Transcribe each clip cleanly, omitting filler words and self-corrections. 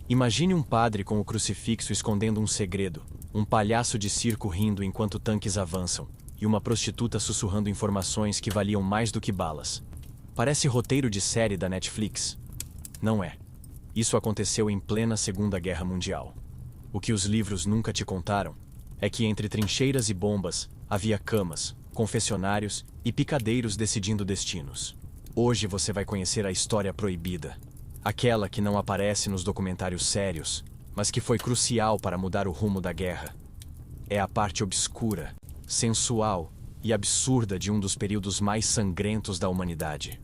Imagine um padre com o crucifixo escondendo um segredo, um palhaço de circo rindo enquanto tanques avançam, e uma prostituta sussurrando informações que valiam mais do que balas. Parece roteiro de série da Netflix. Não é. Isso aconteceu em plena Segunda Guerra Mundial. O que os livros nunca te contaram é que entre trincheiras e bombas havia camas, confessionários e picadeiros decidindo destinos. Hoje você vai conhecer a história proibida. Aquela que não aparece nos documentários sérios, mas que foi crucial para mudar o rumo da guerra. É a parte obscura, sensual e absurda de um dos períodos mais sangrentos da humanidade.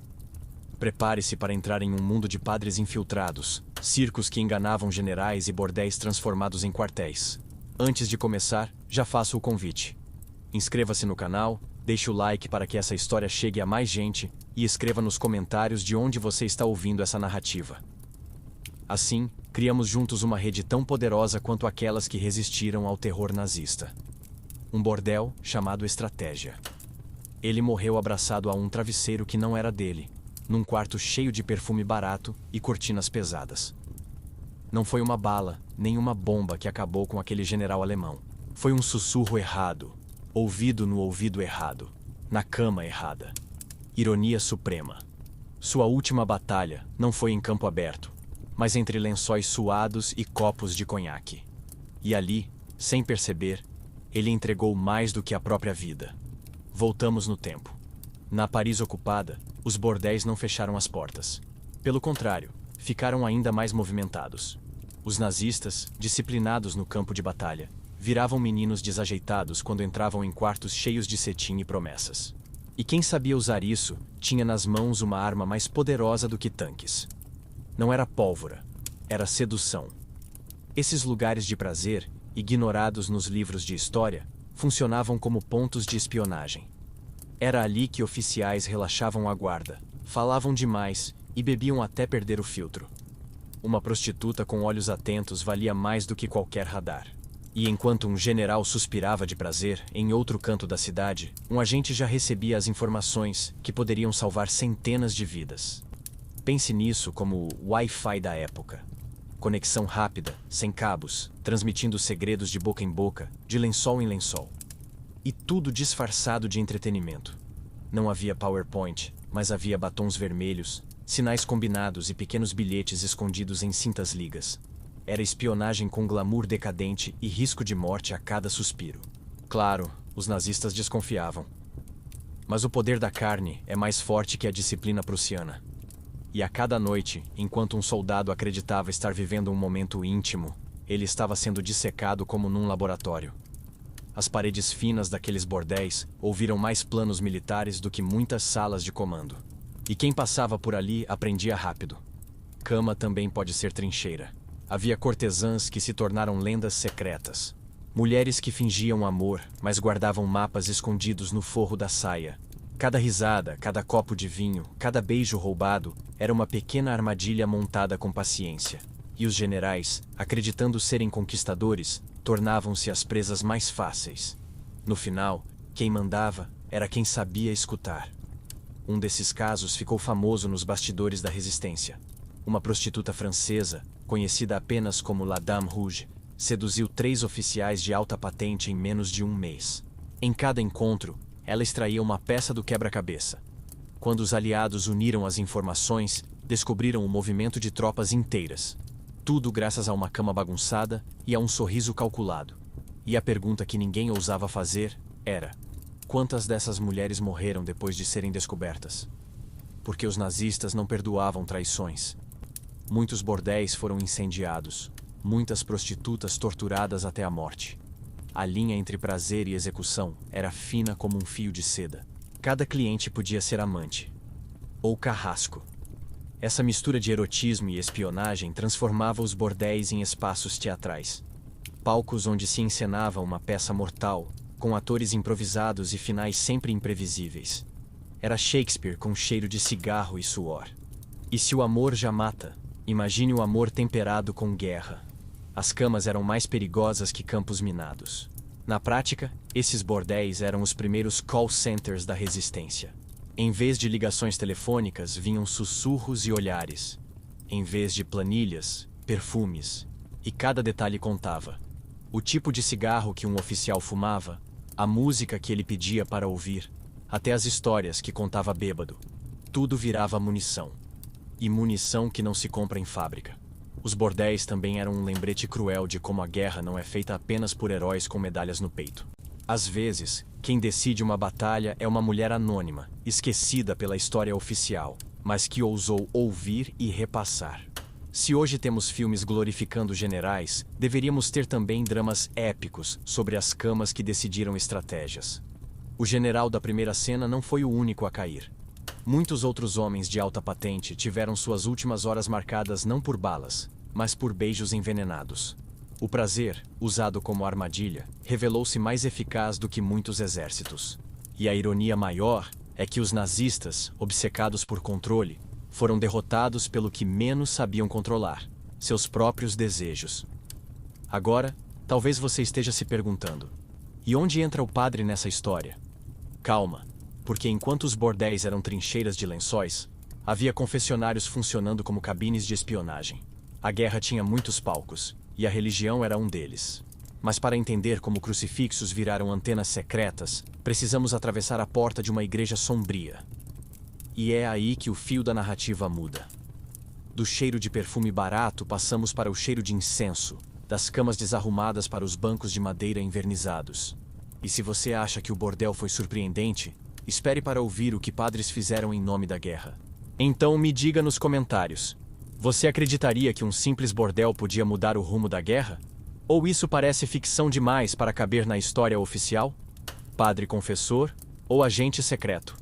Prepare-se para entrar em um mundo de padres infiltrados, circos que enganavam generais e bordéis transformados em quartéis. Antes de começar, já faço o convite. Inscreva-se no canal, deixe o like para que essa história chegue a mais gente e escreva nos comentários de onde você está ouvindo essa narrativa. Assim, criamos juntos uma rede tão poderosa quanto aquelas que resistiram ao terror nazista. Um bordel chamado Estratégia. Ele morreu abraçado a um travesseiro que não era dele, num quarto cheio de perfume barato e cortinas pesadas. Não foi uma bala, nem uma bomba que acabou com aquele general alemão. Foi um sussurro errado, ouvido no ouvido errado, na cama errada. Ironia suprema. Sua última batalha não foi em campo aberto, mas entre lençóis suados e copos de conhaque. E ali, sem perceber, ele entregou mais do que a própria vida. Voltamos no tempo. Na Paris ocupada, os bordéis não fecharam as portas. Pelo contrário, ficaram ainda mais movimentados. Os nazistas, disciplinados no campo de batalha, viravam meninos desajeitados quando entravam em quartos cheios de cetim e promessas. E quem sabia usar isso, tinha nas mãos uma arma mais poderosa do que tanques. Não era pólvora, era sedução. Esses lugares de prazer, ignorados nos livros de história, funcionavam como pontos de espionagem. Era ali que oficiais relaxavam a guarda, falavam demais e bebiam até perder o filtro. Uma prostituta com olhos atentos valia mais do que qualquer radar. E enquanto um general suspirava de prazer, em outro canto da cidade, um agente já recebia as informações que poderiam salvar centenas de vidas. Pense nisso como o Wi-Fi da época. Conexão rápida, sem cabos, transmitindo segredos de boca em boca, de lençol em lençol. E tudo disfarçado de entretenimento. Não havia PowerPoint, mas havia batons vermelhos, sinais combinados e pequenos bilhetes escondidos em cintas ligas. Era espionagem com glamour decadente e risco de morte a cada suspiro. Claro, os nazistas desconfiavam. Mas o poder da carne é mais forte que a disciplina prussiana. E a cada noite, enquanto um soldado acreditava estar vivendo um momento íntimo, ele estava sendo dissecado como num laboratório. As paredes finas daqueles bordéis ouviram mais planos militares do que muitas salas de comando. E quem passava por ali aprendia rápido. Cama também pode ser trincheira. Havia cortesãs que se tornaram lendas secretas. Mulheres que fingiam amor, mas guardavam mapas escondidos no forro da saia. Cada risada, cada copo de vinho, cada beijo roubado era uma pequena armadilha montada com paciência. E os generais, acreditando serem conquistadores, tornavam-se as presas mais fáceis. No final, quem mandava era quem sabia escutar. Um desses casos ficou famoso nos bastidores da resistência. Uma prostituta francesa, conhecida apenas como La Dame Rouge, seduziu 3 oficiais de alta patente em menos de um mês. Em cada encontro, ela extraía uma peça do quebra-cabeça. Quando os aliados uniram as informações, descobriram o movimento de tropas inteiras. Tudo graças a uma cama bagunçada e a um sorriso calculado. E a pergunta que ninguém ousava fazer era: quantas dessas mulheres morreram depois de serem descobertas? Porque os nazistas não perdoavam traições. Muitos bordéis foram incendiados, muitas prostitutas torturadas até a morte. A linha entre prazer e execução era fina como um fio de seda. Cada cliente podia ser amante. Ou carrasco. Essa mistura de erotismo e espionagem transformava os bordéis em espaços teatrais. Palcos onde se encenava uma peça mortal, com atores improvisados e finais sempre imprevisíveis. Era Shakespeare com cheiro de cigarro e suor. E se o amor já mata, imagine o amor temperado com guerra. As camas eram mais perigosas que campos minados. Na prática, esses bordéis eram os primeiros call centers da resistência. Em vez de ligações telefônicas, vinham sussurros e olhares. Em vez de planilhas, perfumes, e cada detalhe contava. O tipo de cigarro que um oficial fumava, a música que ele pedia para ouvir, até as histórias que contava bêbado. Tudo virava munição. E munição que não se compra em fábrica. Os bordéis também eram um lembrete cruel de como a guerra não é feita apenas por heróis com medalhas no peito. Às vezes, quem decide uma batalha é uma mulher anônima, esquecida pela história oficial, mas que ousou ouvir e repassar. Se hoje temos filmes glorificando generais, deveríamos ter também dramas épicos sobre as camas que decidiram estratégias. O general da primeira cena não foi o único a cair. Muitos outros homens de alta patente tiveram suas últimas horas marcadas não por balas, mas por beijos envenenados. O prazer, usado como armadilha, revelou-se mais eficaz do que muitos exércitos. E a ironia maior é que os nazistas, obcecados por controle, foram derrotados pelo que menos sabiam controlar, seus próprios desejos. Agora, talvez você esteja se perguntando: e onde entra o padre nessa história? Calma, porque enquanto os bordéis eram trincheiras de lençóis, havia confessionários funcionando como cabines de espionagem. A guerra tinha muitos palcos, e a religião era um deles. Mas para entender como crucifixos viraram antenas secretas, precisamos atravessar a porta de uma igreja sombria. E é aí que o fio da narrativa muda. Do cheiro de perfume barato passamos para o cheiro de incenso, das camas desarrumadas para os bancos de madeira envernizados. E se você acha que o bordel foi surpreendente, espere para ouvir o que padres fizeram em nome da guerra. Então me diga nos comentários: você acreditaria que um simples bordel podia mudar o rumo da guerra? Ou isso parece ficção demais para caber na história oficial? Padre confessor ou agente secreto?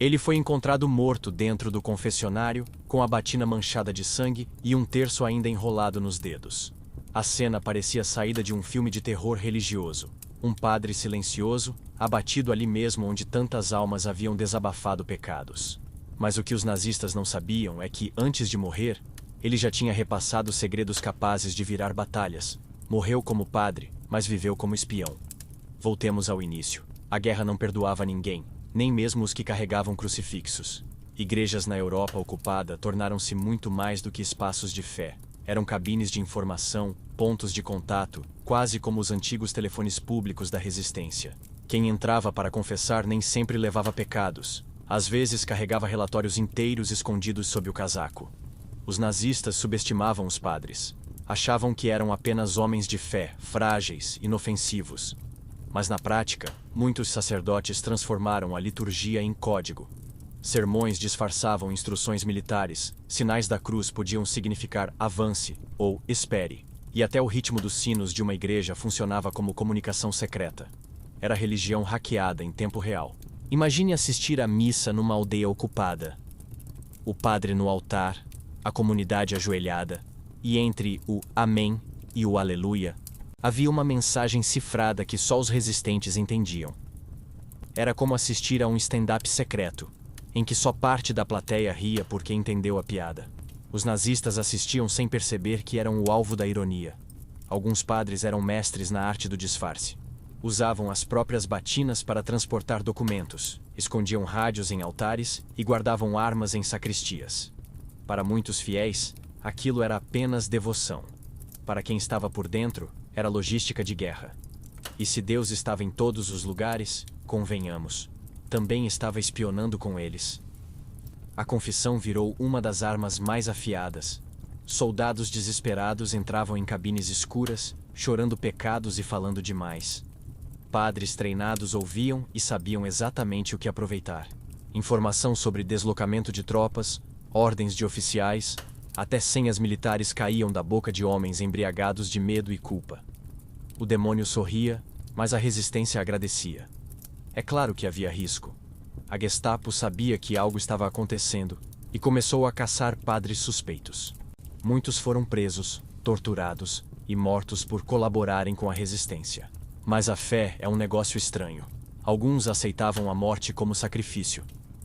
Ele foi encontrado morto dentro do confessionário, com a batina manchada de sangue e um terço ainda enrolado nos dedos. A cena parecia saída de um filme de terror religioso. Um padre silencioso, abatido ali mesmo onde tantas almas haviam desabafado pecados. Mas o que os nazistas não sabiam é que, antes de morrer, ele já tinha repassado segredos capazes de virar batalhas. Morreu como padre, mas viveu como espião. Voltemos ao início. A guerra não perdoava ninguém, nem mesmo os que carregavam crucifixos. Igrejas na Europa ocupada tornaram-se muito mais do que espaços de fé. Eram cabines de informação, pontos de contato, quase como os antigos telefones públicos da resistência. Quem entrava para confessar nem sempre levava pecados. Às vezes carregava relatórios inteiros escondidos sob o casaco. Os nazistas subestimavam os padres. Achavam que eram apenas homens de fé, frágeis, inofensivos. Mas na prática, muitos sacerdotes transformaram a liturgia em código. Sermões disfarçavam instruções militares, sinais da cruz podiam significar avance ou espere, e até o ritmo dos sinos de uma igreja funcionava como comunicação secreta. Era religião hackeada em tempo real. Imagine assistir à missa numa aldeia ocupada. O padre no altar, a comunidade ajoelhada, e entre o Amém e o Aleluia, havia uma mensagem cifrada que só os resistentes entendiam. Era como assistir a um stand-up secreto, em que só parte da plateia ria porque entendeu a piada. Os nazistas assistiam sem perceber que eram o alvo da ironia. Alguns padres eram mestres na arte do disfarce. Usavam as próprias batinas para transportar documentos, escondiam rádios em altares e guardavam armas em sacristias. Para muitos fiéis, aquilo era apenas devoção. Para quem estava por dentro, era logística de guerra. E se Deus estava em todos os lugares, convenhamos, também estava espionando com eles. A confissão virou uma das armas mais afiadas. Soldados desesperados entravam em cabines escuras, chorando pecados e falando demais. Padres treinados ouviam e sabiam exatamente o que aproveitar. Informação sobre deslocamento de tropas, ordens de oficiais, até senhas militares caíam da boca de homens embriagados de medo e culpa. O demônio sorria, mas a resistência agradecia. É claro que havia risco. A Gestapo sabia que algo estava acontecendo e começou a caçar padres suspeitos. Muitos foram presos, torturados e mortos por colaborarem com a resistência. Mas a fé é um negócio estranho. Alguns aceitavam a morte como sacrifício,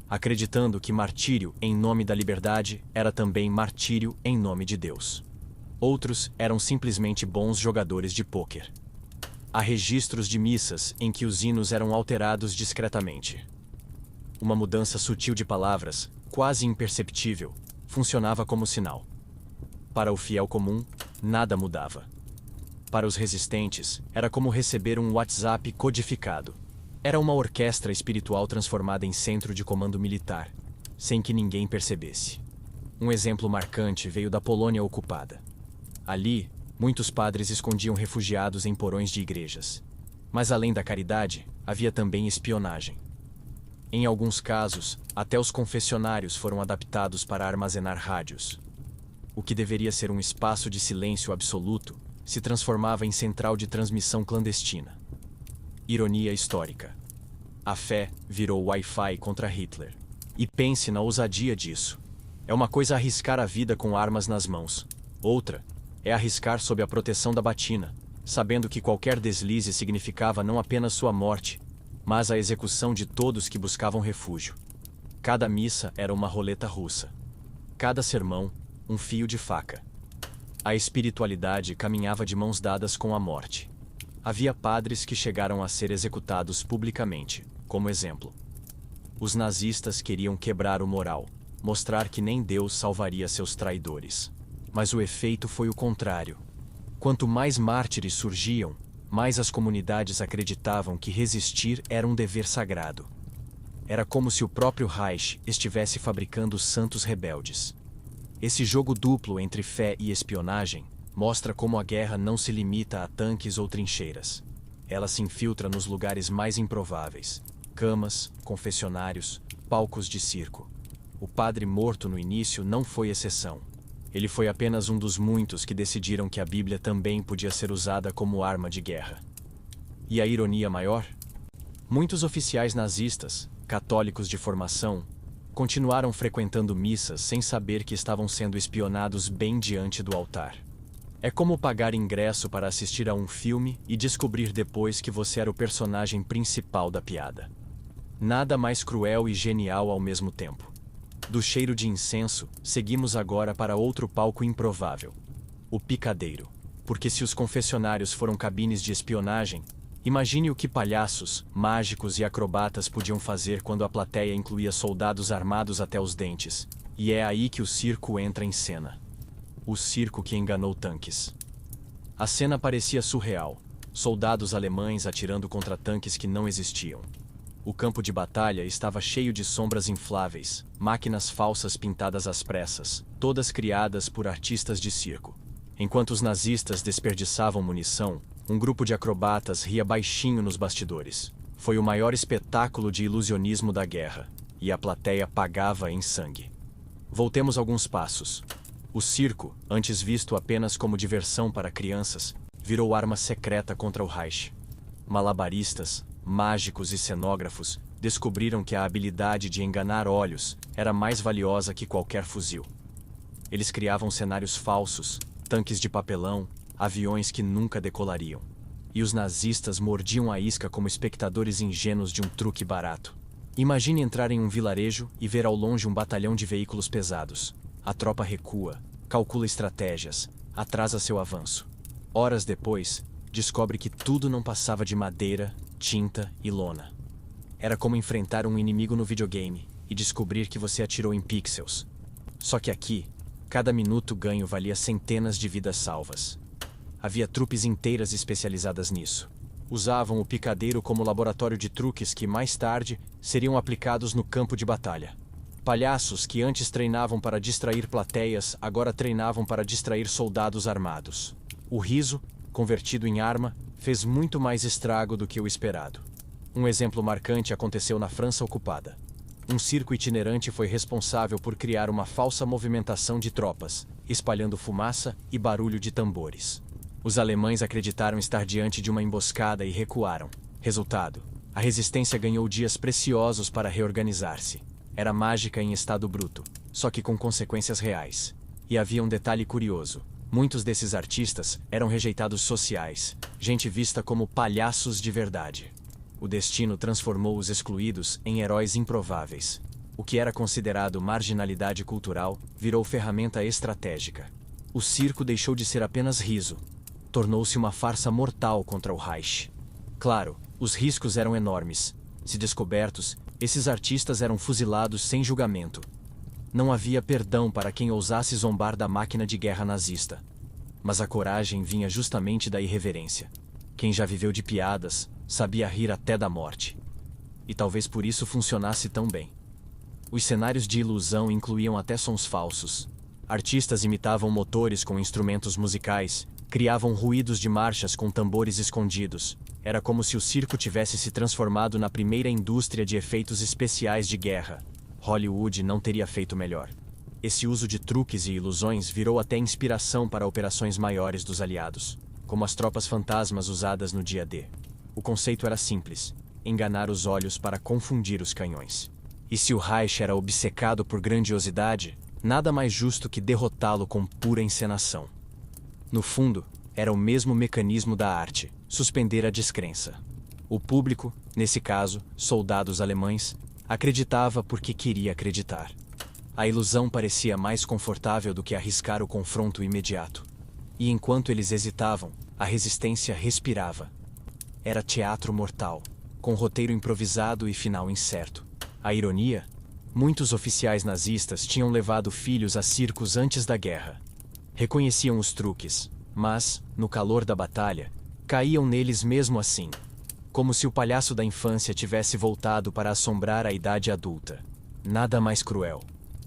acreditando que martírio em nome da liberdade era também martírio em nome de Deus. Outros eram simplesmente bons jogadores de pôquer. Há registros de missas em que os hinos eram alterados discretamente. Uma mudança sutil de palavras, quase imperceptível, funcionava como sinal. Para o fiel comum, nada mudava. Para os resistentes, era como receber um WhatsApp codificado. Era uma orquestra espiritual transformada em centro de comando militar, sem que ninguém percebesse. Um exemplo marcante veio da Polônia ocupada. Ali, muitos padres escondiam refugiados em porões de igrejas. Mas além da caridade, havia também espionagem. Em alguns casos, até os confessionários foram adaptados para armazenar rádios. O que deveria ser um espaço de silêncio absoluto se transformava em central de transmissão clandestina. Ironia histórica. A fé virou Wi-Fi contra Hitler. E pense na ousadia disso. É uma coisa arriscar a vida com armas nas mãos. Outra é arriscar sob a proteção da batina, sabendo que qualquer deslize significava não apenas sua morte, mas a execução de todos que buscavam refúgio. Cada missa era uma roleta russa. Cada sermão, um fio de faca. A espiritualidade caminhava de mãos dadas com a morte. Havia padres que chegaram a ser executados publicamente, como exemplo. Os nazistas queriam quebrar o moral, mostrar que nem Deus salvaria seus traidores. Mas o efeito foi o contrário. Quanto mais mártires surgiam, mais as comunidades acreditavam que resistir era um dever sagrado. Era como se o próprio Reich estivesse fabricando santos rebeldes. Esse jogo duplo entre fé e espionagem mostra como a guerra não se limita a tanques ou trincheiras. Ela se infiltra nos lugares mais improváveis: camas, confessionários, palcos de circo. O padre morto no início não foi exceção. Ele foi apenas um dos muitos que decidiram que a Bíblia também podia ser usada como arma de guerra. E a ironia maior? Muitos oficiais nazistas, católicos de formação, continuaram frequentando missas sem saber que estavam sendo espionados bem diante do altar. É como pagar ingresso para assistir a um filme e descobrir depois que você era o personagem principal da piada. Nada mais cruel e genial ao mesmo tempo. Do cheiro de incenso, seguimos agora para outro palco improvável: o picadeiro. Porque se os confessionários foram cabines de espionagem, imagine o que palhaços, mágicos e acrobatas podiam fazer quando a plateia incluía soldados armados até os dentes. E é aí que o circo entra em cena. O circo que enganou tanques. A cena parecia surreal: soldados alemães atirando contra tanques que não existiam. O campo de batalha estava cheio de sombras infláveis, máquinas falsas pintadas às pressas, todas criadas por artistas de circo. Enquanto os nazistas desperdiçavam munição, um grupo de acrobatas ria baixinho nos bastidores. Foi o maior espetáculo de ilusionismo da guerra, e a plateia pagava em sangue. Voltemos alguns passos. O circo, antes visto apenas como diversão para crianças, virou arma secreta contra o Reich. Malabaristas, mágicos e cenógrafos descobriram que a habilidade de enganar olhos era mais valiosa que qualquer fuzil. Eles criavam cenários falsos, tanques de papelão, aviões que nunca decolariam. E os nazistas mordiam a isca como espectadores ingênuos de um truque barato. Imagine entrar em um vilarejo e ver ao longe um batalhão de veículos pesados. A tropa recua, calcula estratégias, atrasa seu avanço. Horas depois, descobre que tudo não passava de madeira, tinta e lona. Era como enfrentar um inimigo no videogame e descobrir que você atirou em pixels. Só que aqui, cada minuto ganho valia centenas de vidas salvas. Havia trupes inteiras especializadas nisso. Usavam o picadeiro como laboratório de truques que, mais tarde, seriam aplicados no campo de batalha. Palhaços que antes treinavam para distrair plateias, agora treinavam para distrair soldados armados. O riso, convertido em arma, fez muito mais estrago do que o esperado. Um exemplo marcante aconteceu na França ocupada. Um circo itinerante foi responsável por criar uma falsa movimentação de tropas, espalhando fumaça e barulho de tambores. Os alemães acreditaram estar diante de uma emboscada e recuaram. Resultado: a resistência ganhou dias preciosos para reorganizar-se. Era mágica em estado bruto, só que com consequências reais. E havia um detalhe curioso: muitos desses artistas eram rejeitados sociais, gente vista como palhaços de verdade. O destino transformou os excluídos em heróis improváveis. O que era considerado marginalidade cultural virou ferramenta estratégica. O circo deixou de ser apenas riso. Tornou-se uma farsa mortal contra o Reich. Claro, os riscos eram enormes. Se descobertos, esses artistas eram fuzilados sem julgamento. Não havia perdão para quem ousasse zombar da máquina de guerra nazista. Mas a coragem vinha justamente da irreverência. Quem já viveu de piadas, sabia rir até da morte. E talvez por isso funcionasse tão bem. Os cenários de ilusão incluíam até sons falsos. Artistas imitavam motores com instrumentos musicais, criavam ruídos de marchas com tambores escondidos. Era como se o circo tivesse se transformado na primeira indústria de efeitos especiais de guerra. Hollywood não teria feito melhor. Esse uso de truques e ilusões virou até inspiração para operações maiores dos aliados, como as tropas fantasmas usadas no dia D. O conceito era simples: enganar os olhos para confundir os canhões. E se o Reich era obcecado por grandiosidade, nada mais justo que derrotá-lo com pura encenação. No fundo, era o mesmo mecanismo da arte: suspender a descrença. O público, nesse caso, soldados alemães, acreditava porque queria acreditar. A ilusão parecia mais confortável do que arriscar o confronto imediato. E enquanto eles hesitavam, a resistência respirava. Era teatro mortal, com roteiro improvisado e final incerto. A ironia? Muitos oficiais nazistas tinham levado filhos a circos antes da guerra. Reconheciam os truques, mas, no calor da batalha, caíam neles mesmo assim. Como se o palhaço da infância tivesse voltado para assombrar a idade adulta. Nada mais cruel.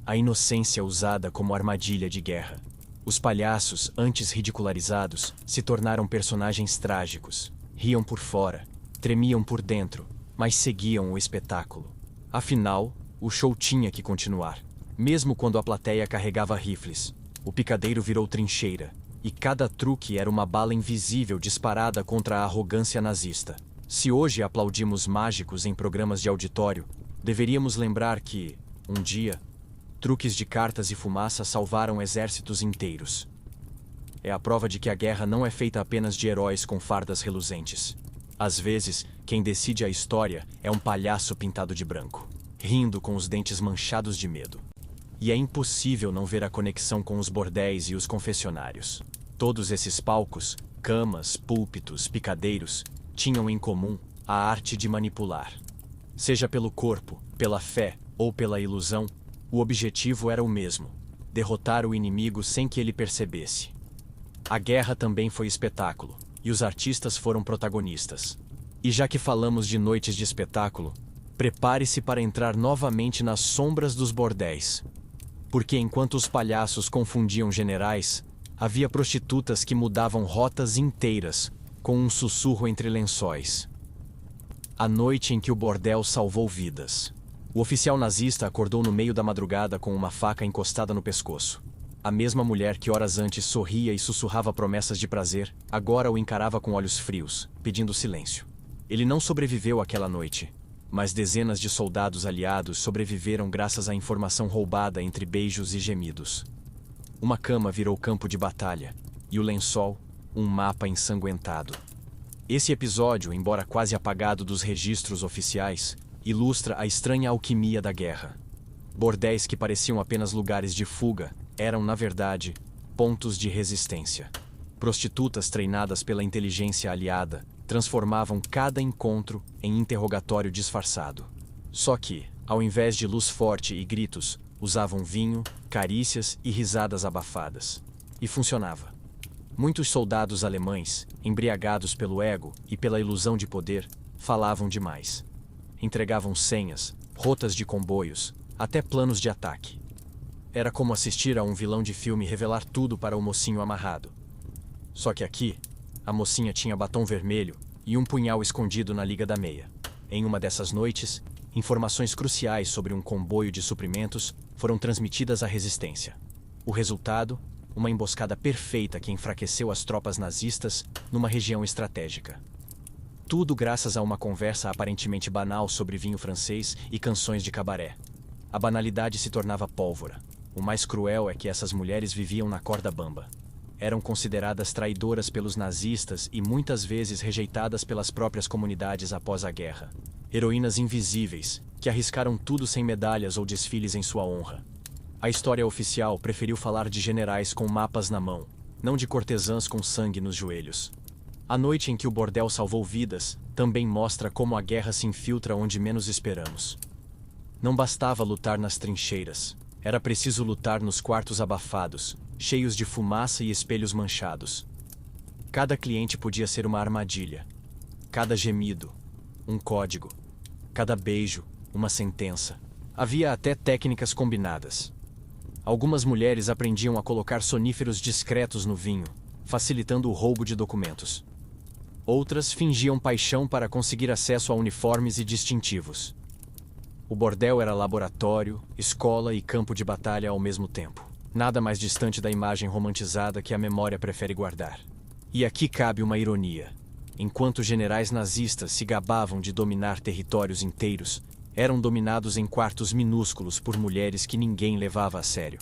A inocência usada como armadilha de guerra. Os palhaços, antes ridicularizados, se tornaram personagens trágicos. Riam por fora, tremiam por dentro, mas seguiam o espetáculo. Afinal, o show tinha que continuar. Mesmo quando a plateia carregava rifles, o picadeiro virou trincheira, e cada truque era uma bala invisível disparada contra a arrogância nazista. Se hoje aplaudimos mágicos em programas de auditório, deveríamos lembrar que, um dia, truques de cartas e fumaça salvaram exércitos inteiros. É a prova de que a guerra não é feita apenas de heróis com fardas reluzentes. Às vezes, quem decide a história é um palhaço pintado de branco, rindo com os dentes manchados de medo. E é impossível não ver a conexão com os bordéis e os confessionários. Todos esses palcos, camas, púlpitos, picadeiros, tinham em comum a arte de manipular. Seja pelo corpo, pela fé ou pela ilusão, o objetivo era o mesmo: derrotar o inimigo sem que ele percebesse. A guerra também foi espetáculo, e os artistas foram protagonistas. E já que falamos de noites de espetáculo, prepare-se para entrar novamente nas sombras dos bordéis. Porque enquanto os palhaços confundiam generais, havia prostitutas que mudavam rotas inteiras, com um sussurro entre lençóis. A noite em que o bordel salvou vidas. O oficial nazista acordou no meio da madrugada com uma faca encostada no pescoço. A mesma mulher que horas antes sorria e sussurrava promessas de prazer, agora o encarava com olhos frios, pedindo silêncio. Ele não sobreviveu àquela noite, mas dezenas de soldados aliados sobreviveram graças à informação roubada entre beijos e gemidos. Uma cama virou campo de batalha, e o lençol, um mapa ensanguentado. Esse episódio, embora quase apagado dos registros oficiais, ilustra a estranha alquimia da guerra. Bordéis que pareciam apenas lugares de fuga eram, na verdade, pontos de resistência. Prostitutas treinadas pela inteligência aliada transformavam cada encontro em interrogatório disfarçado. Só que, ao invés de luz forte e gritos, usavam vinho, carícias e risadas abafadas. E funcionava. Muitos soldados alemães, embriagados pelo ego e pela ilusão de poder, falavam demais. Entregavam senhas, rotas de comboios, até planos de ataque. Era como assistir a um vilão de filme revelar tudo para o mocinho amarrado. Só que aqui, a mocinha tinha batom vermelho e um punhal escondido na liga da meia. Em uma dessas noites, informações cruciais sobre um comboio de suprimentos foram transmitidas à resistência. O resultado? Uma emboscada perfeita que enfraqueceu as tropas nazistas numa região estratégica. Tudo graças a uma conversa aparentemente banal sobre vinho francês e canções de cabaré. A banalidade se tornava pólvora. O mais cruel é que essas mulheres viviam na corda bamba. Eram consideradas traidoras pelos nazistas e muitas vezes rejeitadas pelas próprias comunidades após a guerra. Heroínas invisíveis, que arriscaram tudo sem medalhas ou desfiles em sua honra. A história oficial preferiu falar de generais com mapas na mão, não de cortesãs com sangue nos joelhos. A noite em que o bordel salvou vidas também mostra como a guerra se infiltra onde menos esperamos. Não bastava lutar nas trincheiras. Era preciso lutar nos quartos abafados, cheios de fumaça e espelhos manchados. Cada cliente podia ser uma armadilha. Cada gemido, um código. Cada beijo, uma sentença. Havia até técnicas combinadas. Algumas mulheres aprendiam a colocar soníferos discretos no vinho, facilitando o roubo de documentos. Outras fingiam paixão para conseguir acesso a uniformes e distintivos. O bordel era laboratório, escola e campo de batalha ao mesmo tempo. Nada mais distante da imagem romantizada que a memória prefere guardar. E aqui cabe uma ironia. Enquanto generais nazistas se gabavam de dominar territórios inteiros, eram dominados em quartos minúsculos por mulheres que ninguém levava a sério.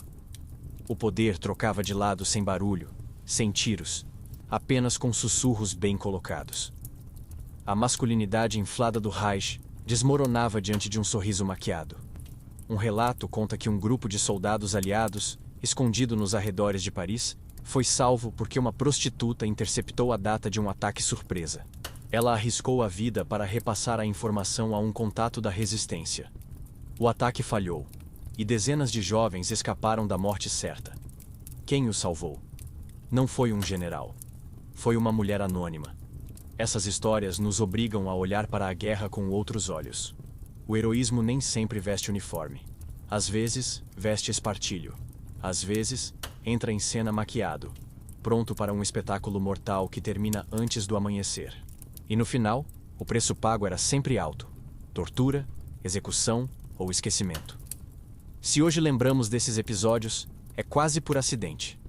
O poder trocava de lado sem barulho, sem tiros, apenas com sussurros bem colocados. A masculinidade inflada do Reich desmoronava diante de um sorriso maquiado. Um relato conta que um grupo de soldados aliados, escondido nos arredores de Paris, foi salvo porque uma prostituta interceptou a data de um ataque surpresa. Ela arriscou a vida para repassar a informação a um contato da resistência. O ataque falhou, e dezenas de jovens escaparam da morte certa. Quem os salvou? Não foi um general. Foi uma mulher anônima. Essas histórias nos obrigam a olhar para a guerra com outros olhos. O heroísmo nem sempre veste uniforme. Às vezes, veste espartilho. Às vezes, entra em cena maquiado, pronto para um espetáculo mortal que termina antes do amanhecer. E no final, o preço pago era sempre alto: tortura, execução ou esquecimento. Se hoje lembramos desses episódios, é quase por acidente.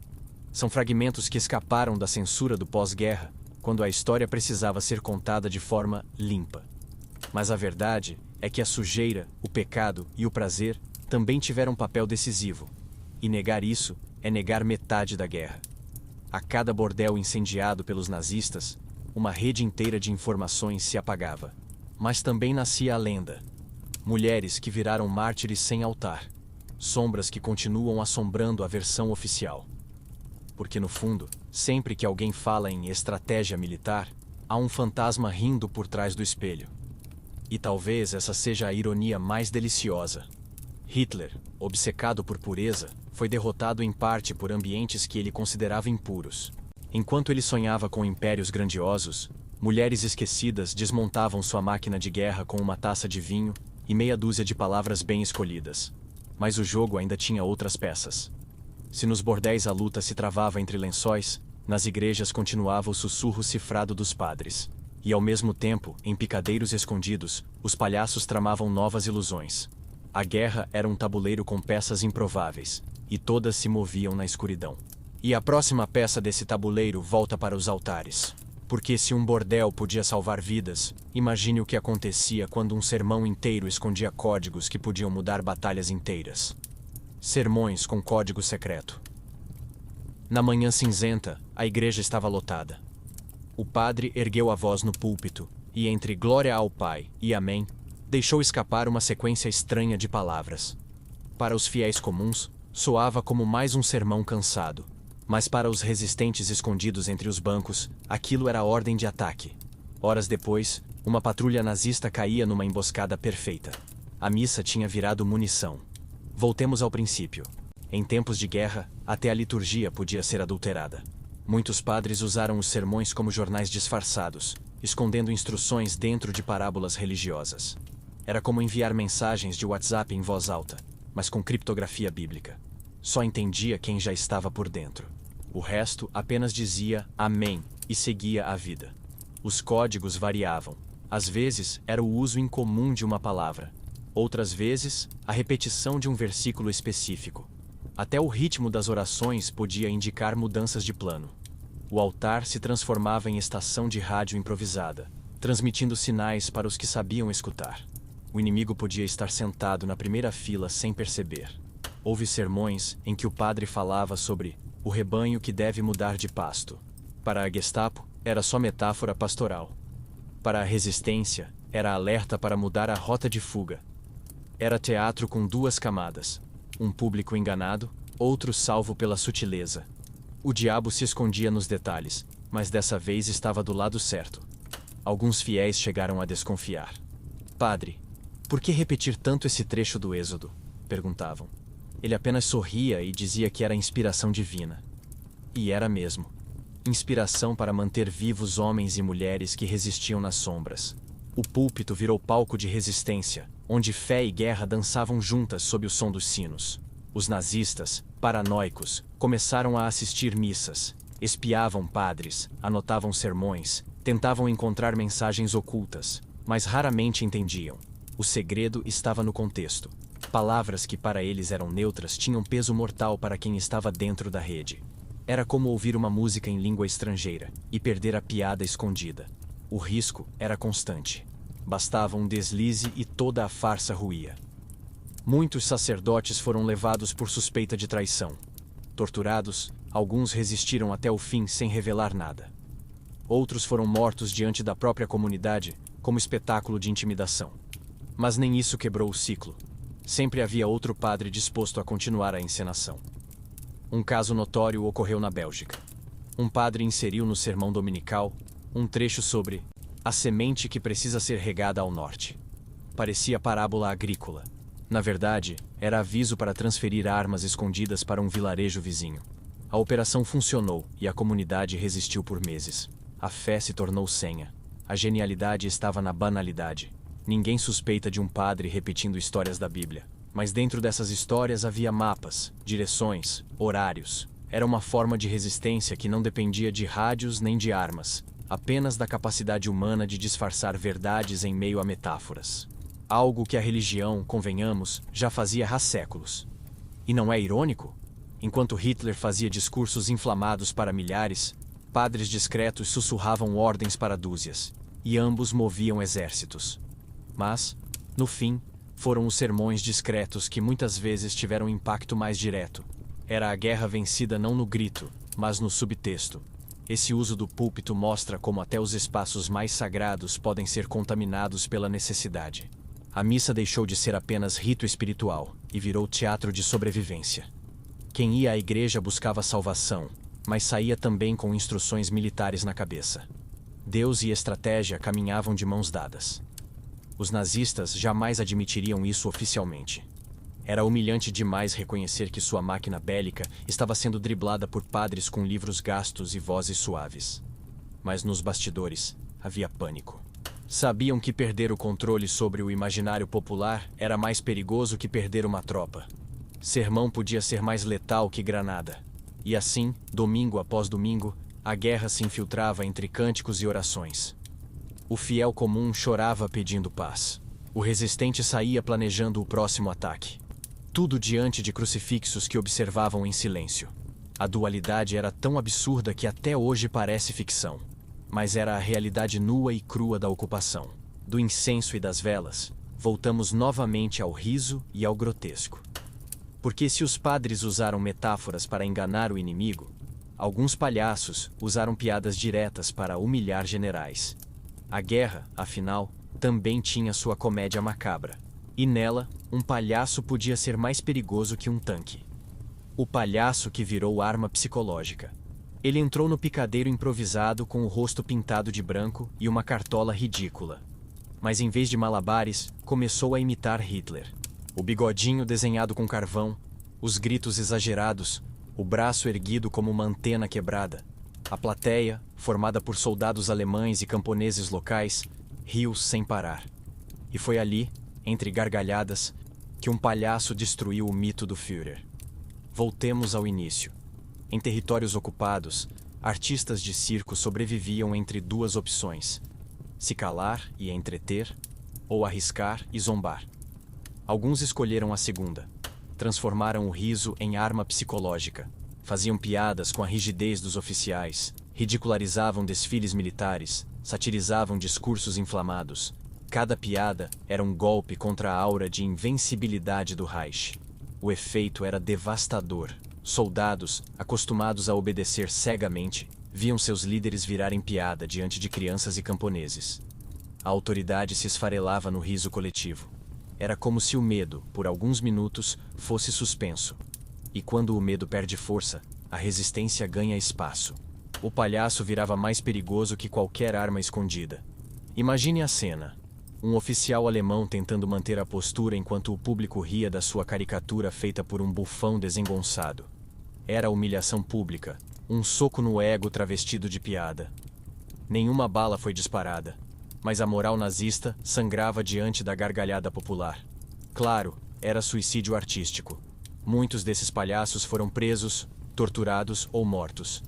São fragmentos que escaparam da censura do pós-guerra, quando a história precisava ser contada de forma limpa. Mas a verdade é que a sujeira, o pecado e o prazer também tiveram um papel decisivo. E negar isso é negar metade da guerra. A cada bordel incendiado pelos nazistas, uma rede inteira de informações se apagava. Mas também nascia a lenda. Mulheres que viraram mártires sem altar. Sombras que continuam assombrando a versão oficial. Porque no fundo, sempre que alguém fala em estratégia militar, há um fantasma rindo por trás do espelho. E talvez essa seja a ironia mais deliciosa. Hitler, obcecado por pureza, foi derrotado em parte por ambientes que ele considerava impuros. Enquanto ele sonhava com impérios grandiosos, mulheres esquecidas desmontavam sua máquina de guerra com uma taça de vinho e meia dúzia de palavras bem escolhidas. Mas o jogo ainda tinha outras peças. Se nos bordéis a luta se travava entre lençóis, nas igrejas continuava o sussurro cifrado dos padres. E ao mesmo tempo, em picadeiros escondidos, os palhaços tramavam novas ilusões. A guerra era um tabuleiro com peças improváveis, e todas se moviam na escuridão. E a próxima peça desse tabuleiro volta para os altares. Porque se um bordel podia salvar vidas, imagine o que acontecia quando um sermão inteiro escondia códigos que podiam mudar batalhas inteiras. Sermões com código secreto. Na manhã cinzenta, a igreja estava lotada. O padre ergueu a voz no púlpito, e entre glória ao Pai e amém, deixou escapar uma sequência estranha de palavras. Para os fiéis comuns, soava como mais um sermão cansado. Mas para os resistentes escondidos entre os bancos, aquilo era ordem de ataque. Horas depois, uma patrulha nazista caía numa emboscada perfeita. A missa tinha virado munição. Voltemos ao princípio. Em tempos de guerra, até a liturgia podia ser adulterada. Muitos padres usaram os sermões como jornais disfarçados, escondendo instruções dentro de parábolas religiosas. Era como enviar mensagens de WhatsApp em voz alta, mas com criptografia bíblica. Só entendia quem já estava por dentro. O resto apenas dizia amém e seguia a vida. Os códigos variavam. Às vezes, era o uso incomum de uma palavra. Outras vezes, a repetição de um versículo específico. Até o ritmo das orações podia indicar mudanças de plano. O altar se transformava em estação de rádio improvisada, transmitindo sinais para os que sabiam escutar. O inimigo podia estar sentado na primeira fila sem perceber. Houve sermões em que o padre falava sobre o rebanho que deve mudar de pasto. Para a Gestapo, era só metáfora pastoral. Para a resistência, era alerta para mudar a rota de fuga. Era teatro com duas camadas. Um público enganado, outro salvo pela sutileza. O diabo se escondia nos detalhes, mas dessa vez estava do lado certo. Alguns fiéis chegaram a desconfiar. Padre, por que repetir tanto esse trecho do Êxodo? Perguntavam. Ele apenas sorria e dizia que era inspiração divina. E era mesmo. Inspiração para manter vivos homens e mulheres que resistiam nas sombras. O púlpito virou palco de resistência, onde fé e guerra dançavam juntas sob o som dos sinos. Os nazistas, paranoicos, começaram a assistir missas, espiavam padres, anotavam sermões, tentavam encontrar mensagens ocultas, mas raramente entendiam. O segredo estava no contexto. Palavras que para eles eram neutras tinham peso mortal para quem estava dentro da rede. Era como ouvir uma música em língua estrangeira e perder a piada escondida. O risco era constante. Bastava um deslize e toda a farsa ruía. Muitos sacerdotes foram levados por suspeita de traição. Torturados, alguns resistiram até o fim sem revelar nada. Outros foram mortos diante da própria comunidade, como espetáculo de intimidação. Mas nem isso quebrou o ciclo. Sempre havia outro padre disposto a continuar a encenação. Um caso notório ocorreu na Bélgica. Um padre inseriu no sermão dominical um trecho sobre a semente que precisa ser regada ao norte. Parecia parábola agrícola. Na verdade, era aviso para transferir armas escondidas para um vilarejo vizinho. A operação funcionou e a comunidade resistiu por meses. A fé se tornou senha. A genialidade estava na banalidade. Ninguém suspeita de um padre repetindo histórias da Bíblia. Mas dentro dessas histórias havia mapas, direções, horários. Era uma forma de resistência que não dependia de rádios nem de armas, apenas da capacidade humana de disfarçar verdades em meio a metáforas. Algo que a religião, convenhamos, já fazia há séculos. E não é irônico? Enquanto Hitler fazia discursos inflamados para milhares, padres discretos sussurravam ordens para dúzias, e ambos moviam exércitos. Mas, no fim, foram os sermões discretos que muitas vezes tiveram impacto mais direto. Era a guerra vencida não no grito, mas no subtexto. Esse uso do púlpito mostra como até os espaços mais sagrados podem ser contaminados pela necessidade. A missa deixou de ser apenas rito espiritual e virou teatro de sobrevivência. Quem ia à igreja buscava salvação, mas saía também com instruções militares na cabeça. Deus e estratégia caminhavam de mãos dadas. Os nazistas jamais admitiriam isso oficialmente. Era humilhante demais reconhecer que sua máquina bélica estava sendo driblada por padres com livros gastos e vozes suaves. Mas nos bastidores havia pânico. Sabiam que perder o controle sobre o imaginário popular era mais perigoso que perder uma tropa. Sermão podia ser mais letal que granada. E assim, domingo após domingo, a guerra se infiltrava entre cânticos e orações. O fiel comum chorava pedindo paz. O resistente saía planejando o próximo ataque. Tudo diante de crucifixos que observavam em silêncio. A dualidade era tão absurda que até hoje parece ficção. Mas era a realidade nua e crua da ocupação. Do incenso e das velas, voltamos novamente ao riso e ao grotesco. Porque se os padres usaram metáforas para enganar o inimigo, alguns palhaços usaram piadas diretas para humilhar generais. A guerra, afinal, também tinha sua comédia macabra. E nela, um palhaço podia ser mais perigoso que um tanque. O palhaço que virou arma psicológica. Ele entrou no picadeiro improvisado com o rosto pintado de branco e uma cartola ridícula. Mas em vez de malabares, começou a imitar Hitler. O bigodinho desenhado com carvão, os gritos exagerados, o braço erguido como uma antena quebrada. A plateia, formada por soldados alemães e camponeses locais, riu sem parar. E foi ali, entre gargalhadas, que um palhaço destruiu o mito do Führer. Voltemos ao início. Em territórios ocupados, artistas de circo sobreviviam entre duas opções: se calar e entreter, ou arriscar e zombar. Alguns escolheram a segunda. Transformaram o riso em arma psicológica. Faziam piadas com a rigidez dos oficiais, ridicularizavam desfiles militares, satirizavam discursos inflamados. Cada piada era um golpe contra a aura de invencibilidade do Reich. O efeito era devastador. Soldados, acostumados a obedecer cegamente, viam seus líderes virarem piada diante de crianças e camponeses. A autoridade se esfarelava no riso coletivo. Era como se o medo, por alguns minutos, fosse suspenso. E quando o medo perde força, a resistência ganha espaço. O palhaço virava mais perigoso que qualquer arma escondida. Imagine a cena. Um oficial alemão tentando manter a postura enquanto o público ria da sua caricatura feita por um bufão desengonçado. Era humilhação pública, um soco no ego travestido de piada. Nenhuma bala foi disparada, mas a moral nazista sangrava diante da gargalhada popular. Claro, era suicídio artístico. Muitos desses palhaços foram presos, torturados ou mortos.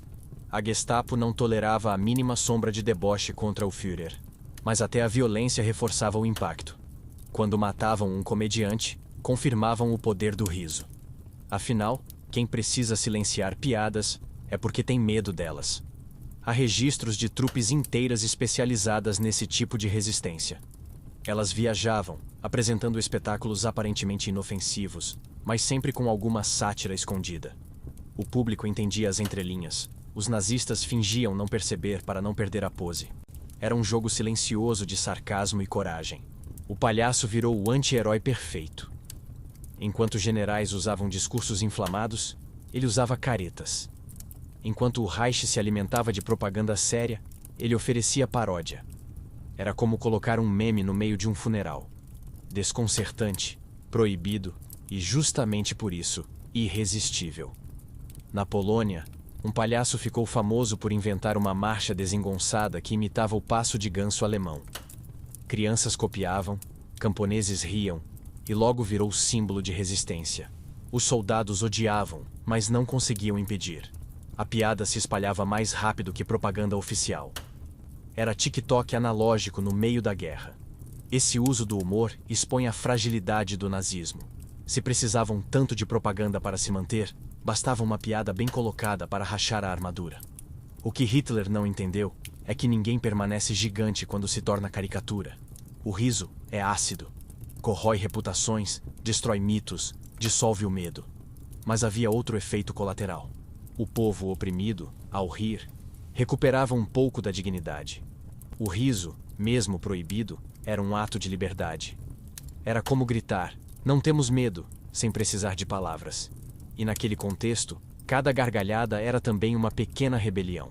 A Gestapo não tolerava a mínima sombra de deboche contra o Führer, mas até a violência reforçava o impacto. Quando matavam um comediante, confirmavam o poder do riso. Afinal, quem precisa silenciar piadas é porque tem medo delas. Há registros de trupes inteiras especializadas nesse tipo de resistência. Elas viajavam, apresentando espetáculos aparentemente inofensivos, mas sempre com alguma sátira escondida. O público entendia as entrelinhas. Os nazistas fingiam não perceber para não perder a pose. Era um jogo silencioso de sarcasmo e coragem. O palhaço virou o anti-herói perfeito. Enquanto os generais usavam discursos inflamados, ele usava caretas. Enquanto o Reich se alimentava de propaganda séria, ele oferecia paródia. Era como colocar um meme no meio de um funeral. Desconcertante, proibido e, justamente por isso, irresistível. Na Polônia, um palhaço ficou famoso por inventar uma marcha desengonçada que imitava o passo de ganso alemão. Crianças copiavam, camponeses riam, e logo virou símbolo de resistência. Os soldados odiavam, mas não conseguiam impedir. A piada se espalhava mais rápido que propaganda oficial. Era TikTok analógico no meio da guerra. Esse uso do humor expõe a fragilidade do nazismo. Se precisavam tanto de propaganda para se manter, bastava uma piada bem colocada para rachar a armadura. O que Hitler não entendeu é que ninguém permanece gigante quando se torna caricatura. O riso é ácido, corrói reputações, destrói mitos, dissolve o medo. Mas havia outro efeito colateral. O povo oprimido, ao rir, recuperava um pouco da dignidade. O riso, mesmo proibido, era um ato de liberdade. Era como gritar, não temos medo, sem precisar de palavras. E naquele contexto, cada gargalhada era também uma pequena rebelião.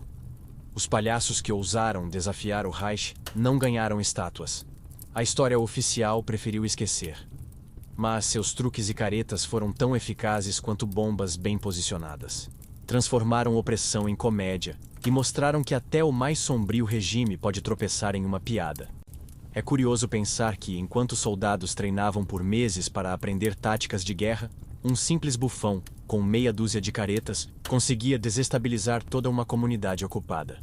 Os palhaços que ousaram desafiar o Reich não ganharam estátuas. A história oficial preferiu esquecer. Mas seus truques e caretas foram tão eficazes quanto bombas bem posicionadas. Transformaram opressão em comédia e mostraram que até o mais sombrio regime pode tropeçar em uma piada. É curioso pensar que, enquanto soldados treinavam por meses para aprender táticas de guerra, um simples bufão, com meia dúzia de caretas, conseguia desestabilizar toda uma comunidade ocupada.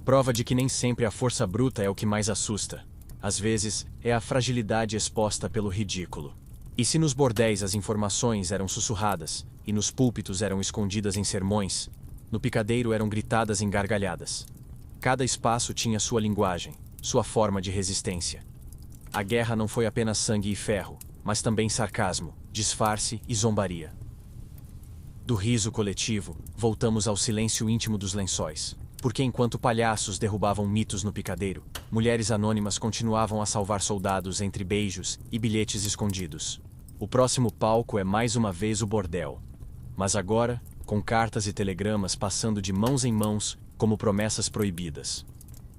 Prova de que nem sempre a força bruta é o que mais assusta. Às vezes, é a fragilidade exposta pelo ridículo. E se nos bordéis as informações eram sussurradas, e nos púlpitos eram escondidas em sermões, no picadeiro eram gritadas em gargalhadas. Cada espaço tinha sua linguagem, sua forma de resistência. A guerra não foi apenas sangue e ferro, mas também sarcasmo, disfarce e zombaria. Do riso coletivo, voltamos ao silêncio íntimo dos lençóis. Porque enquanto palhaços derrubavam mitos no picadeiro, mulheres anônimas continuavam a salvar soldados entre beijos e bilhetes escondidos. O próximo palco é mais uma vez o bordel. Mas agora, com cartas e telegramas passando de mãos em mãos como promessas proibidas.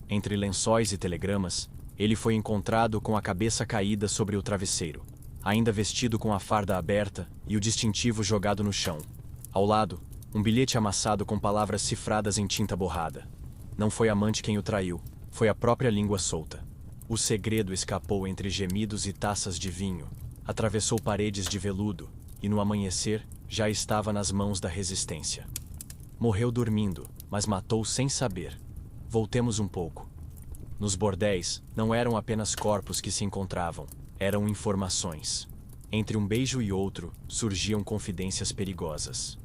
Entre lençóis e telegramas, ele foi encontrado com a cabeça caída sobre o travesseiro, ainda vestido com a farda aberta e o distintivo jogado no chão. Ao lado, um bilhete amassado com palavras cifradas em tinta borrada. Não foi a amante quem o traiu, foi a própria língua solta. O segredo escapou entre gemidos e taças de vinho, atravessou paredes de veludo e no amanhecer já estava nas mãos da resistência. Morreu dormindo, mas matou sem saber. Voltemos um pouco. Nos bordéis, não eram apenas corpos que se encontravam, eram informações. Entre um beijo e outro, surgiam confidências perigosas.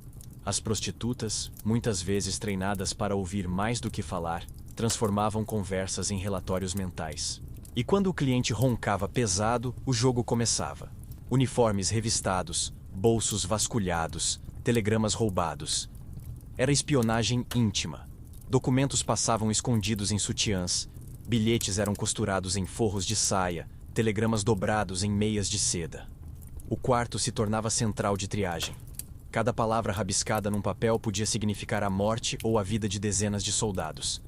As prostitutas, muitas vezes treinadas para ouvir mais do que falar, transformavam conversas em relatórios mentais. E quando o cliente roncava pesado, o jogo começava. Uniformes revistados, bolsos vasculhados, telegramas roubados. Era espionagem íntima. Documentos passavam escondidos em sutiãs, bilhetes eram costurados em forros de saia, telegramas dobrados em meias de seda. O quarto se tornava central de triagem. Cada palavra rabiscada num papel podia significar a morte ou a vida de dezenas de soldados.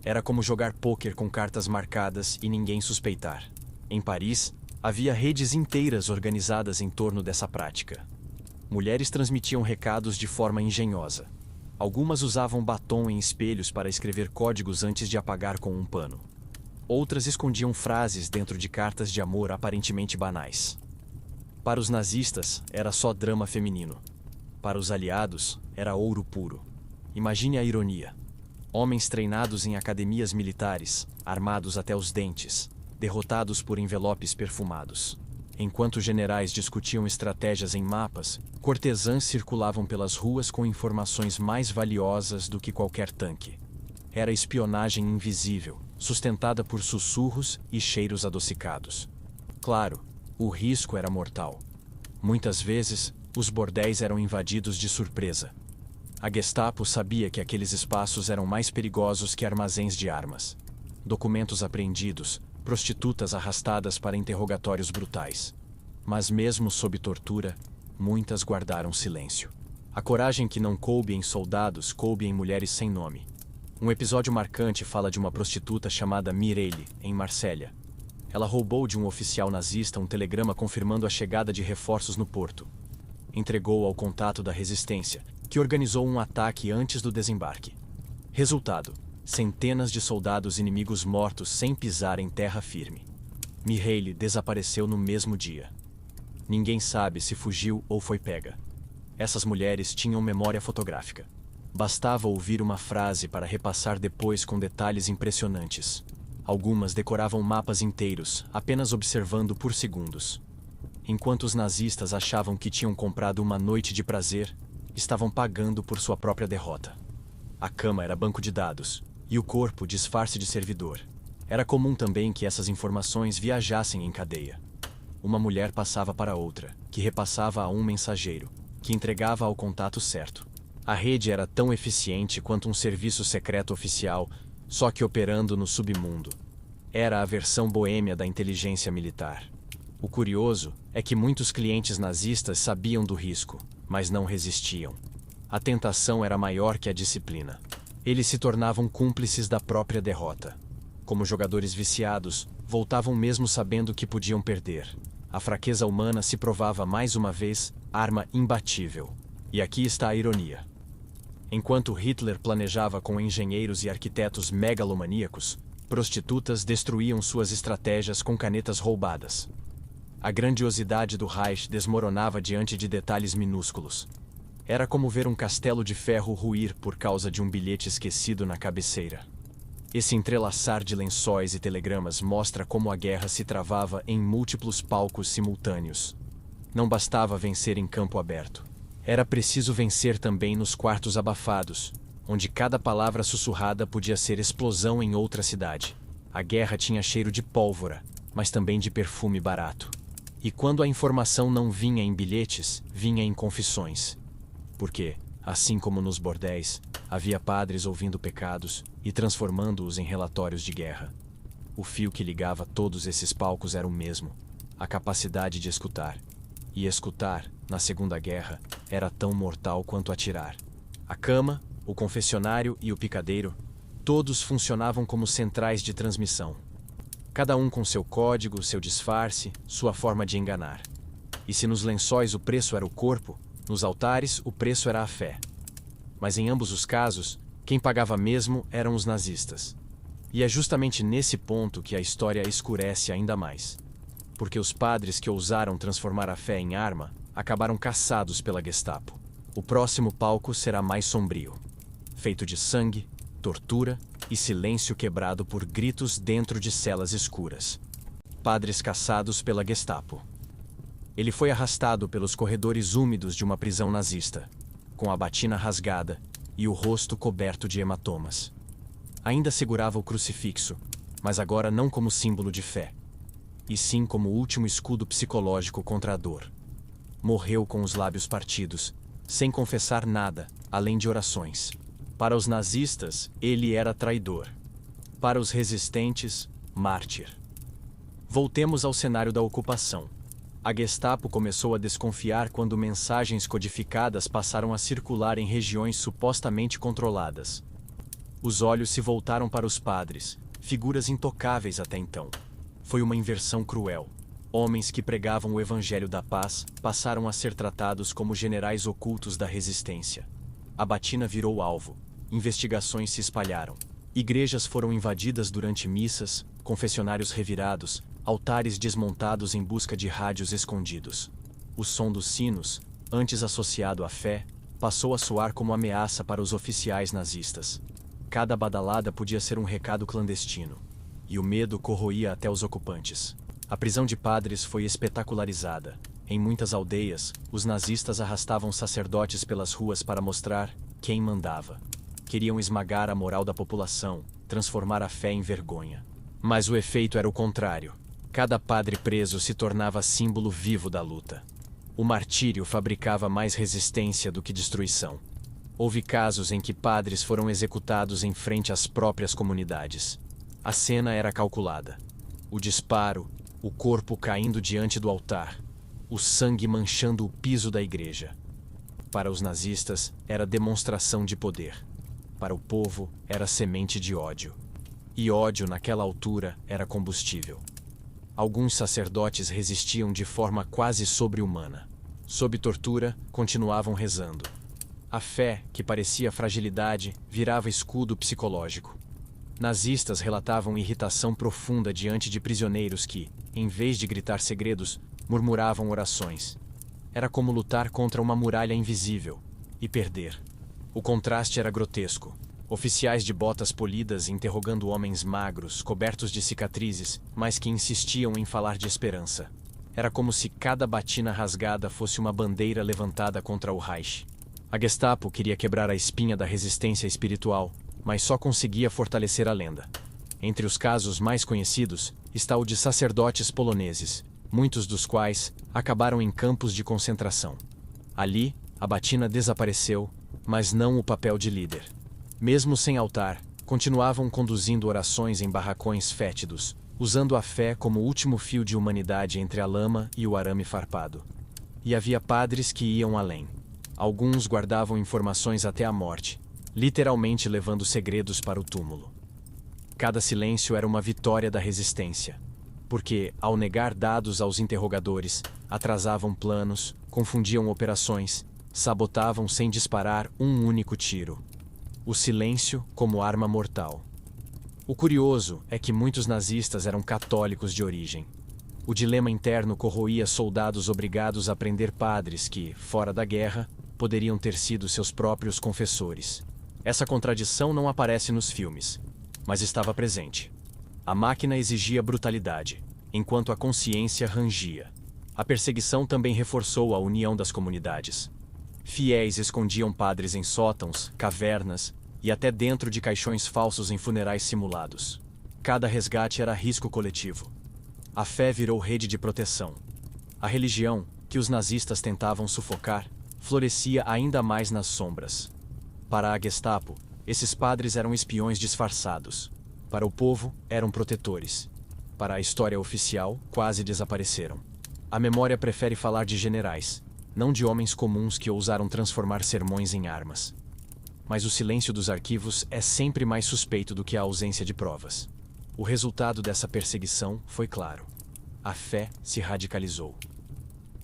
Era como jogar pôquer com cartas marcadas e ninguém suspeitar. Em Paris, havia redes inteiras organizadas em torno dessa prática. Mulheres transmitiam recados de forma engenhosa. Algumas usavam batom em espelhos para escrever códigos antes de apagar com um pano. Outras escondiam frases dentro de cartas de amor aparentemente banais. Para os nazistas, era só drama feminino. Para os aliados, era ouro puro. Imagine a ironia. Homens treinados em academias militares, armados até os dentes, derrotados por envelopes perfumados. Enquanto generais discutiam estratégias em mapas, cortesãs circulavam pelas ruas com informações mais valiosas do que qualquer tanque. Era espionagem invisível, sustentada por sussurros e cheiros adocicados. Claro, o risco era mortal. Muitas vezes, os bordéis eram invadidos de surpresa. A Gestapo sabia que aqueles espaços eram mais perigosos que armazéns de armas. Documentos apreendidos, prostitutas arrastadas para interrogatórios brutais. Mas mesmo sob tortura, muitas guardaram silêncio. A coragem que não coube em soldados coube em mulheres sem nome. Um episódio marcante fala de uma prostituta chamada Mireille, em Marsella. Ela roubou de um oficial nazista um telegrama confirmando a chegada de reforços no porto. Entregou ao contato da resistência, que organizou um ataque antes do desembarque. Resultado: centenas de soldados inimigos mortos sem pisar em terra firme. Mireille desapareceu no mesmo dia. Ninguém sabe se fugiu ou foi pega. Essas mulheres tinham memória fotográfica. Bastava ouvir uma frase para repassar depois com detalhes impressionantes. Algumas decoravam mapas inteiros, apenas observando por segundos. Enquanto os nazistas achavam que tinham comprado uma noite de prazer, estavam pagando por sua própria derrota. A cama era banco de dados, e o corpo disfarce de servidor. Era comum também que essas informações viajassem em cadeia. Uma mulher passava para outra, que repassava a um mensageiro, que entregava ao contato certo. A rede era tão eficiente quanto um serviço secreto oficial, só que operando no submundo. Era a versão boêmia da inteligência militar. O curioso é que muitos clientes nazistas sabiam do risco, mas não resistiam. A tentação era maior que a disciplina. Eles se tornavam cúmplices da própria derrota. Como jogadores viciados, voltavam mesmo sabendo que podiam perder. A fraqueza humana se provava mais uma vez arma imbatível. E aqui está a ironia. Enquanto Hitler planejava com engenheiros e arquitetos megalomaníacos, prostitutas destruíam suas estratégias com canetas roubadas. A grandiosidade do Reich desmoronava diante de detalhes minúsculos. Era como ver um castelo de ferro ruir por causa de um bilhete esquecido na cabeceira. Esse entrelaçar de lençóis e telegramas mostra como a guerra se travava em múltiplos palcos simultâneos. Não bastava vencer em campo aberto. Era preciso vencer também nos quartos abafados, onde cada palavra sussurrada podia ser explosão em outra cidade. A guerra tinha cheiro de pólvora, mas também de perfume barato. E quando a informação não vinha em bilhetes, vinha em confissões. Porque, assim como nos bordéis, havia padres ouvindo pecados e transformando-os em relatórios de guerra. O fio que ligava todos esses palcos era o mesmo: a capacidade de escutar. E escutar, na Segunda Guerra, era tão mortal quanto atirar. A cama, o confessionário e o picadeiro, todos funcionavam como centrais de transmissão. Cada um com seu código, seu disfarce, sua forma de enganar. E se nos lençóis o preço era o corpo, nos altares o preço era a fé. Mas em ambos os casos, quem pagava mesmo eram os nazistas. E é justamente nesse ponto que a história escurece ainda mais. Porque os padres que ousaram transformar a fé em arma acabaram caçados pela Gestapo. O próximo palco será mais sombrio. Feito de sangue, tortura e silêncio quebrado por gritos dentro de celas escuras. Padres caçados pela Gestapo. Ele foi arrastado pelos corredores úmidos de uma prisão nazista, com a batina rasgada e o rosto coberto de hematomas. Ainda segurava o crucifixo, mas agora não como símbolo de fé, e sim como último escudo psicológico contra a dor. Morreu com os lábios partidos, sem confessar nada, além de orações. Para os nazistas, ele era traidor. Para os resistentes, mártir. Voltemos ao cenário da ocupação. A Gestapo começou a desconfiar quando mensagens codificadas passaram a circular em regiões supostamente controladas. Os olhos se voltaram para os padres, figuras intocáveis até então. foi uma inversão cruel. Homens que pregavam o evangelho da paz passaram a ser tratados como generais ocultos da resistência. A batina virou alvo. Investigações se espalharam. Igrejas foram invadidas durante missas, confessionários revirados, altares desmontados em busca de rádios escondidos. O som dos sinos, antes associado à fé, passou a soar como ameaça para os oficiais nazistas. Cada badalada podia ser um recado clandestino. E o medo corroía até os ocupantes. A prisão de padres foi espetacularizada. Em muitas aldeias, os nazistas arrastavam sacerdotes pelas ruas para mostrar quem mandava. Queriam esmagar a moral da população, transformar a fé em vergonha. Mas o efeito era o contrário. Cada padre preso se tornava símbolo vivo da luta. O martírio fabricava mais resistência do que destruição. Houve casos em que padres foram executados em frente às próprias comunidades. A cena era calculada. O disparo, o corpo caindo diante do altar, o sangue manchando o piso da igreja. Para os nazistas, era demonstração de poder. Para o povo, era semente de ódio. E ódio, naquela altura, era combustível. Alguns sacerdotes resistiam de forma quase sobre-humana. Sob tortura, continuavam rezando. A fé, que parecia fragilidade, virava escudo psicológico. Nazistas relatavam irritação profunda diante de prisioneiros que, em vez de gritar segredos, murmuravam orações. Era como lutar contra uma muralha invisível e perder. O contraste era grotesco. Oficiais de botas polidas interrogando homens magros, cobertos de cicatrizes, mas que insistiam em falar de esperança. Era como se cada batina rasgada fosse uma bandeira levantada contra o Reich. A Gestapo queria quebrar a espinha da resistência espiritual, mas só conseguia fortalecer a lenda. Entre os casos mais conhecidos está o de sacerdotes poloneses, muitos dos quais acabaram em campos de concentração. Ali, a batina desapareceu, mas não o papel de líder. Mesmo sem altar, continuavam conduzindo orações em barracões fétidos, usando a fé como último fio de humanidade entre a lama e o arame farpado. E havia padres que iam além. Alguns guardavam informações até a morte, literalmente levando segredos para o túmulo. Cada silêncio era uma vitória da resistência, porque, ao negar dados aos interrogadores, atrasavam planos, confundiam operações, sabotavam sem disparar um único tiro. O silêncio como arma mortal. O curioso é que muitos nazistas eram católicos de origem. O dilema interno corroía soldados obrigados a prender padres que, fora da guerra, poderiam ter sido seus próprios confessores. Essa contradição não aparece nos filmes, mas estava presente. A máquina exigia brutalidade, enquanto a consciência rangia. A perseguição também reforçou a união das comunidades. Fiéis escondiam padres em sótãos, cavernas e até dentro de caixões falsos em funerais simulados. Cada resgate era risco coletivo. A fé virou rede de proteção. A religião, que os nazistas tentavam sufocar, florescia ainda mais nas sombras. Para a Gestapo, esses padres eram espiões disfarçados. Para o povo, eram protetores. Para a história oficial, quase desapareceram. A memória prefere falar de generais, não de homens comuns que ousaram transformar sermões em armas. Mas o silêncio dos arquivos é sempre mais suspeito do que a ausência de provas. O resultado dessa perseguição foi claro. A fé se radicalizou.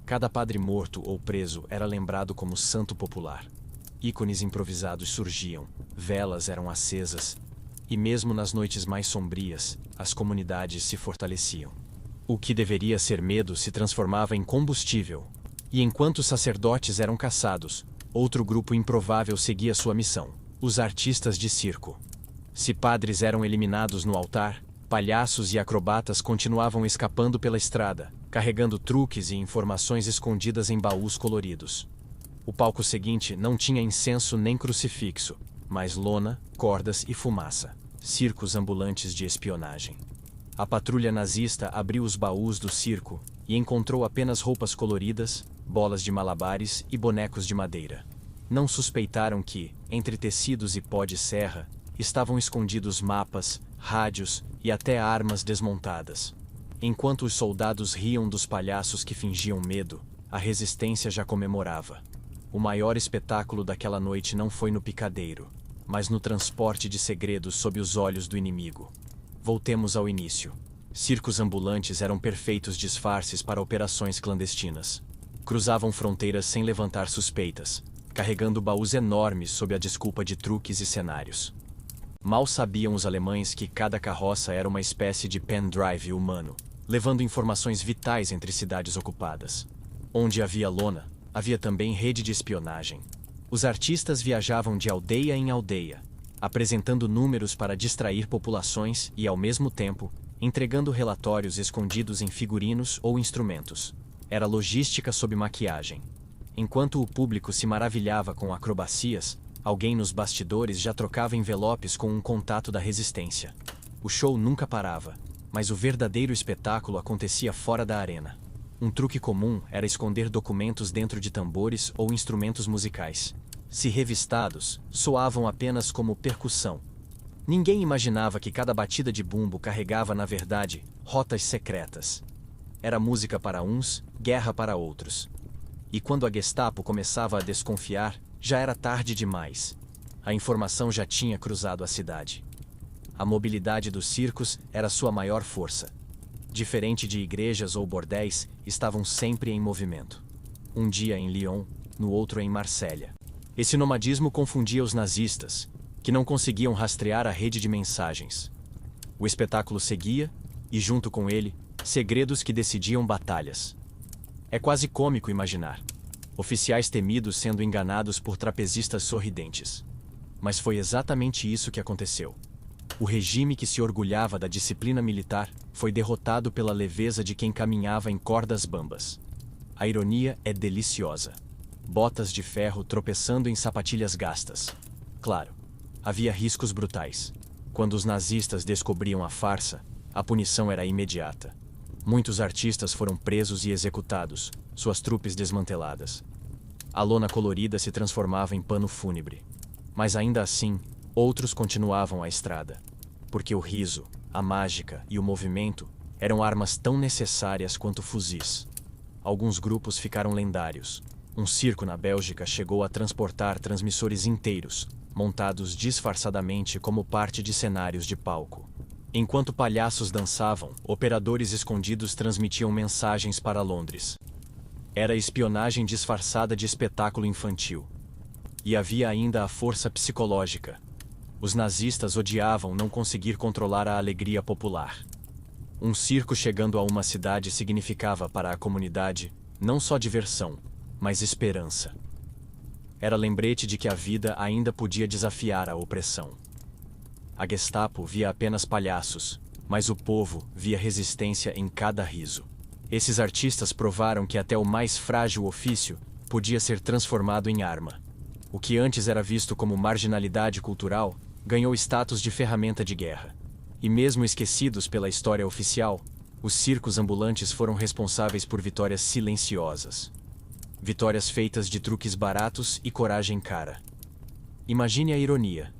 Cada padre morto ou preso era lembrado como santo popular. Ícones improvisados surgiam, velas eram acesas, e mesmo nas noites mais sombrias, as comunidades se fortaleciam. O que deveria ser medo se transformava em combustível. E enquanto os sacerdotes eram caçados, outro grupo improvável seguia sua missão: os artistas de circo. Se padres eram eliminados no altar, palhaços e acrobatas continuavam escapando pela estrada, carregando truques e informações escondidas em baús coloridos. O palco seguinte não tinha incenso nem crucifixo, mas lona, cordas e fumaça. Circos ambulantes de espionagem. A patrulha nazista abriu os baús do circo e encontrou apenas roupas coloridas, bolas de malabares e bonecos de madeira. Não suspeitaram que, entre tecidos e pó de serra, estavam escondidos mapas, rádios e até armas desmontadas. Enquanto os soldados riam dos palhaços que fingiam medo, a resistência já comemorava. O maior espetáculo daquela noite não foi no picadeiro, mas no transporte de segredos sob os olhos do inimigo. Voltemos ao início. Circos ambulantes eram perfeitos disfarces para operações clandestinas. Cruzavam fronteiras sem levantar suspeitas, carregando baús enormes sob a desculpa de truques e cenários. Mal sabiam os alemães que cada carroça era uma espécie de pendrive humano, levando informações vitais entre cidades ocupadas. Onde havia lona, havia também rede de espionagem. Os artistas viajavam de aldeia em aldeia, apresentando números para distrair populações e, ao mesmo tempo, entregando relatórios escondidos em figurinos ou instrumentos. Era logística sob maquiagem. Enquanto o público se maravilhava com acrobacias, alguém nos bastidores já trocava envelopes com um contato da resistência. O show nunca parava, mas o verdadeiro espetáculo acontecia fora da arena. Um truque comum era esconder documentos dentro de tambores ou instrumentos musicais. Se revistados, soavam apenas como percussão. Ninguém imaginava que cada batida de bumbo carregava, na verdade, rotas secretas. Era música para uns, guerra para outros. E quando a Gestapo começava a desconfiar, já era tarde demais. A informação já tinha cruzado a cidade. A mobilidade dos circos era sua maior força. Diferente de igrejas ou bordéis, estavam sempre em movimento. Um dia em Lyon, no outro em Marsella. Esse nomadismo confundia os nazistas, que não conseguiam rastrear a rede de mensagens. O espetáculo seguia, e junto com ele, segredos que decidiam batalhas. É quase cômico imaginar oficiais temidos sendo enganados por trapezistas sorridentes. Mas foi exatamente isso que aconteceu. O regime que se orgulhava da disciplina militar foi derrotado pela leveza de quem caminhava em cordas bambas. A ironia é deliciosa. Botas de ferro tropeçando em sapatilhas gastas. Claro, havia riscos brutais. Quando os nazistas descobriam a farsa, a punição era imediata. Muitos artistas foram presos e executados, suas trupes desmanteladas. A lona colorida se transformava em pano fúnebre. Mas ainda assim, outros continuavam a estrada. Porque o riso, a mágica e o movimento eram armas tão necessárias quanto fuzis. Alguns grupos ficaram lendários. Um circo na Bélgica chegou a transportar transmissores inteiros, montados disfarçadamente como parte de cenários de palco. Enquanto palhaços dançavam, operadores escondidos transmitiam mensagens para Londres. Era espionagem disfarçada de espetáculo infantil. E havia ainda a força psicológica. Os nazistas odiavam não conseguir controlar a alegria popular. Um circo chegando a uma cidade significava para a comunidade não só diversão, mas esperança. Era lembrete de que a vida ainda podia desafiar a opressão. A Gestapo via apenas palhaços, mas o povo via resistência em cada riso. Esses artistas provaram que até o mais frágil ofício podia ser transformado em arma. O que antes era visto como marginalidade cultural ganhou status de ferramenta de guerra. E mesmo esquecidos pela história oficial, os circos ambulantes foram responsáveis por vitórias silenciosas. Vitórias feitas de truques baratos e coragem cara. Imagine a ironia.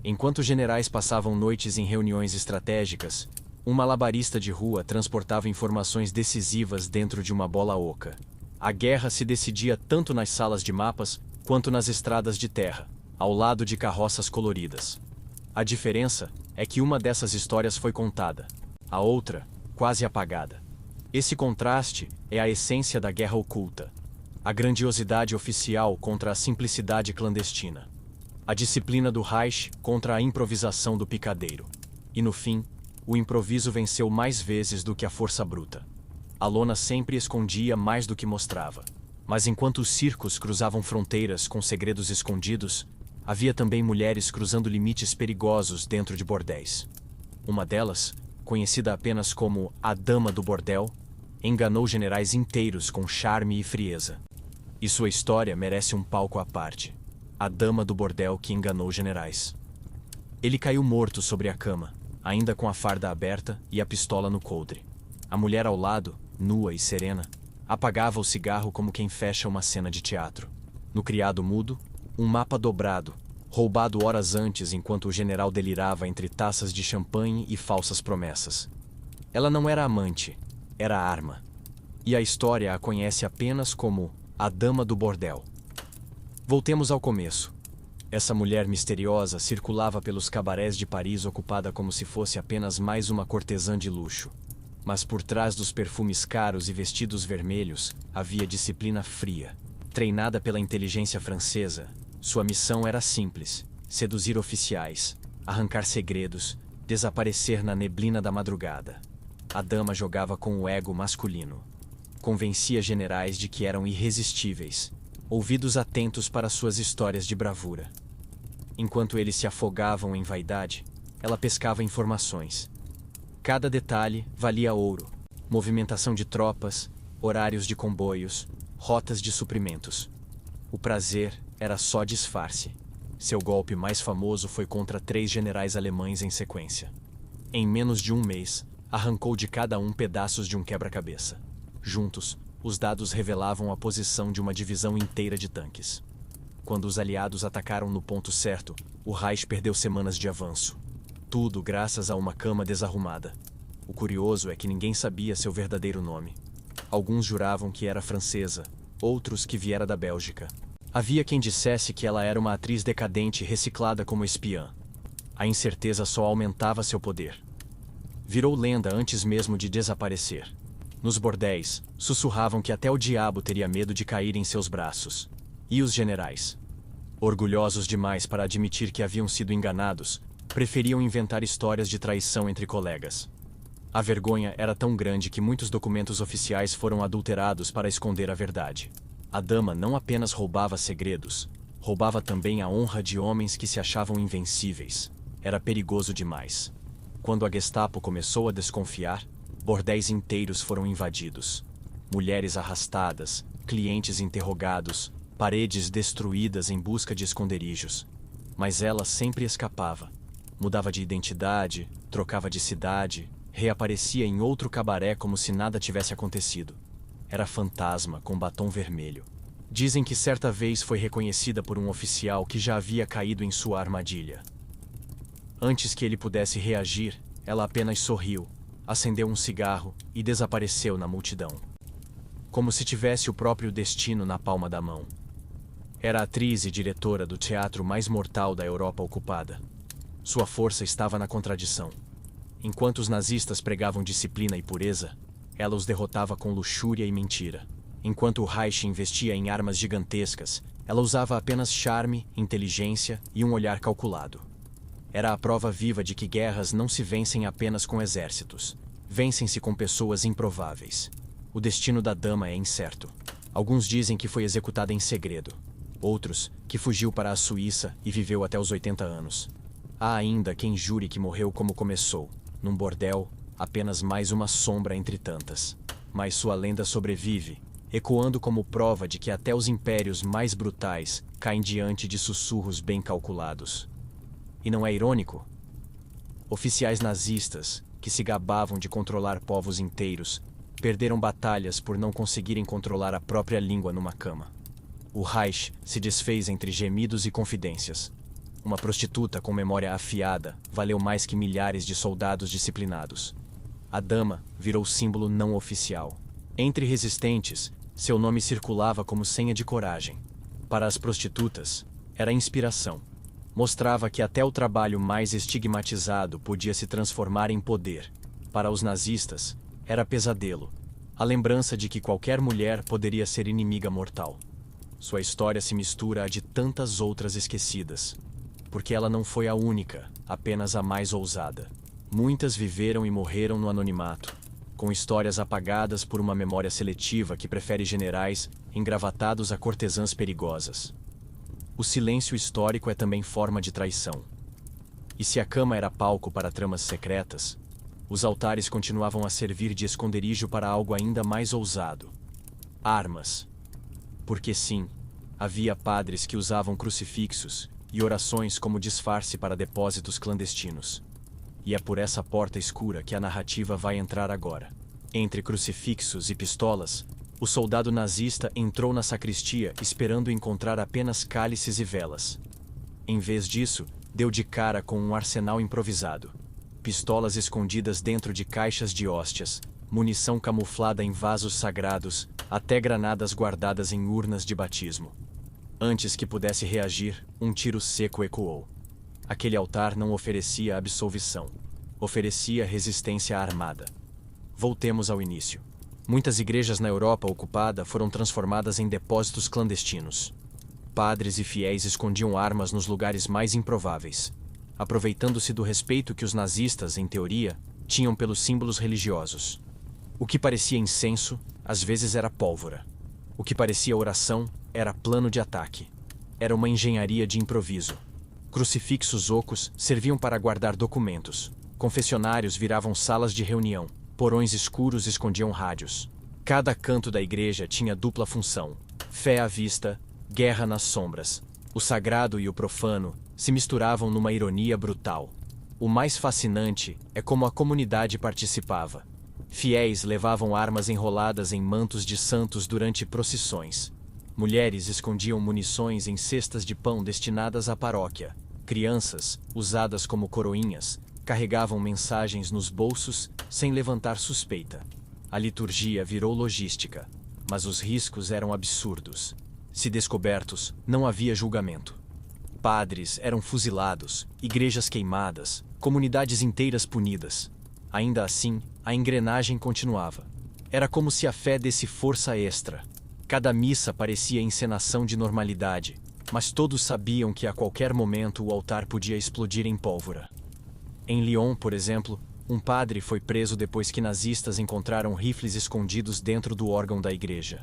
Enquanto generais passavam noites em reuniões estratégicas, um malabarista de rua transportava informações decisivas dentro de uma bola oca. A guerra se decidia tanto nas salas de mapas quanto nas estradas de terra, ao lado de carroças coloridas. A diferença é que uma dessas histórias foi contada, a outra, quase apagada. Esse contraste é a essência da guerra oculta. A grandiosidade oficial contra a simplicidade clandestina. A disciplina do Reich contra a improvisação do picadeiro. E no fim, o improviso venceu mais vezes do que a força bruta. A lona sempre escondia mais do que mostrava. Mas enquanto os circos cruzavam fronteiras com segredos escondidos, havia também mulheres cruzando limites perigosos dentro de bordéis. Uma delas, conhecida apenas como a Dama do Bordel, enganou generais inteiros com charme e frieza. E sua história merece um palco à parte. A Dama do Bordel que enganou generais. Ele caiu morto sobre a cama, ainda com a farda aberta e a pistola no coldre. A mulher ao lado, nua e serena, apagava o cigarro como quem fecha uma cena de teatro. No criado mudo, um mapa dobrado, roubado horas antes enquanto o general delirava entre taças de champanhe e falsas promessas. Ela não era amante, era arma. E a história a conhece apenas como a Dama do Bordel. Voltemos ao começo. Essa mulher misteriosa circulava pelos cabarés de Paris ocupada como se fosse apenas mais uma cortesã de luxo. Mas por trás dos perfumes caros e vestidos vermelhos, havia disciplina fria. Treinada pela inteligência francesa, sua missão era simples: seduzir oficiais, arrancar segredos, desaparecer na neblina da madrugada. A dama jogava com o ego masculino. Convencia generais de que eram irresistíveis, ouvidos atentos para suas histórias de bravura. Enquanto eles se afogavam em vaidade, ela pescava informações. Cada detalhe valia ouro: movimentação de tropas, horários de comboios, rotas de suprimentos. O prazer era só disfarce. Seu golpe mais famoso foi contra 3 generais alemães em sequência. Em menos de um mês, arrancou de cada um pedaços de um quebra-cabeça. Juntos, os dados revelavam a posição de uma divisão inteira de tanques. Quando os aliados atacaram no ponto certo, o Reich perdeu semanas de avanço. Tudo graças a uma cama desarrumada. O curioso é que ninguém sabia seu verdadeiro nome. Alguns juravam que era francesa, outros que viera da Bélgica. Havia quem dissesse que ela era uma atriz decadente reciclada como espiã. A incerteza só aumentava seu poder. Virou lenda antes mesmo de desaparecer. Nos bordéis, sussurravam que até o diabo teria medo de cair em seus braços. E os generais? Orgulhosos demais para admitir que haviam sido enganados, preferiam inventar histórias de traição entre colegas. A vergonha era tão grande que muitos documentos oficiais foram adulterados para esconder a verdade. A dama não apenas roubava segredos, roubava também a honra de homens que se achavam invencíveis. Era perigoso demais. Quando a Gestapo começou a desconfiar, bordéis inteiros foram invadidos. Mulheres arrastadas, clientes interrogados, paredes destruídas em busca de esconderijos. Mas ela sempre escapava. Mudava de identidade, trocava de cidade, reaparecia em outro cabaré como se nada tivesse acontecido. Era fantasma com batom vermelho. Dizem que certa vez foi reconhecida por um oficial que já havia caído em sua armadilha. Antes que ele pudesse reagir, ela apenas sorriu, acendeu um cigarro e desapareceu na multidão. Como se tivesse o próprio destino na palma da mão. Era atriz e diretora do teatro mais mortal da Europa ocupada. Sua força estava na contradição. Enquanto os nazistas pregavam disciplina e pureza, ela os derrotava com luxúria e mentira. Enquanto o Reich investia em armas gigantescas, ela usava apenas charme, inteligência e um olhar calculado. Era a prova viva de que guerras não se vencem apenas com exércitos. Vencem-se com pessoas improváveis. O destino da dama é incerto. Alguns dizem que foi executada em segredo. Outros, que fugiu para a Suíça e viveu até os 80 anos. Há ainda quem jure que morreu como começou, num bordel, apenas mais uma sombra entre tantas. Mas sua lenda sobrevive, ecoando como prova de que até os impérios mais brutais caem diante de sussurros bem calculados. E não é irônico? Oficiais nazistas, que se gabavam de controlar povos inteiros, perderam batalhas por não conseguirem controlar a própria língua numa cama. O Reich se desfez entre gemidos e confidências. Uma prostituta com memória afiada valeu mais que milhares de soldados disciplinados. A dama virou símbolo não oficial. Entre resistentes, seu nome circulava como senha de coragem. Para as prostitutas, era inspiração. Mostrava que até o trabalho mais estigmatizado podia se transformar em poder. Para os nazistas, era pesadelo. A lembrança de que qualquer mulher poderia ser inimiga mortal. Sua história se mistura à de tantas outras esquecidas. Porque ela não foi a única, apenas a mais ousada. Muitas viveram e morreram no anonimato, com histórias apagadas por uma memória seletiva que prefere generais engravatados a cortesãs perigosas. O silêncio histórico é também forma de traição. E se a cama era palco para tramas secretas, os altares continuavam a servir de esconderijo para algo ainda mais ousado. Armas. Porque sim, havia padres que usavam crucifixos e orações como disfarce para depósitos clandestinos. E é por essa porta escura que a narrativa vai entrar agora. Entre crucifixos e pistolas, o soldado nazista entrou na sacristia esperando encontrar apenas cálices e velas. Em vez disso, deu de cara com um arsenal improvisado. Pistolas escondidas dentro de caixas de hóstias, munição camuflada em vasos sagrados, até granadas guardadas em urnas de batismo. Antes que pudesse reagir, um tiro seco ecoou. Aquele altar não oferecia absolvição. Oferecia resistência armada. voltemos ao início. Muitas igrejas na Europa ocupada foram transformadas em depósitos clandestinos. Padres e fiéis escondiam armas nos lugares mais improváveis, aproveitando-se do respeito que os nazistas, em teoria, tinham pelos símbolos religiosos. O que parecia incenso, às vezes era pólvora. O que parecia oração, era plano de ataque. Era uma engenharia de improviso. Crucifixos ocos serviam para guardar documentos. Confessionários viravam salas de reunião. Porões escuros escondiam rádios. Cada canto da igreja tinha dupla função: fé à vista, guerra nas sombras. O sagrado e o profano se misturavam numa ironia brutal. O mais fascinante é como a comunidade participava. Fiéis levavam armas enroladas em mantos de santos durante procissões. Mulheres escondiam munições em cestas de pão destinadas à paróquia. Crianças, usadas como coroinhas, carregavam mensagens nos bolsos sem levantar suspeita. A liturgia virou logística, mas os riscos eram absurdos. Se descobertos, não havia julgamento. Padres eram fuzilados, igrejas queimadas, comunidades inteiras punidas. Ainda assim, a engrenagem continuava. Era como se a fé desse força extra. Cada missa parecia encenação de normalidade, mas todos sabiam que a qualquer momento o altar podia explodir em pólvora. Em Lyon, por exemplo, um padre foi preso depois que nazistas encontraram rifles escondidos dentro do órgão da igreja.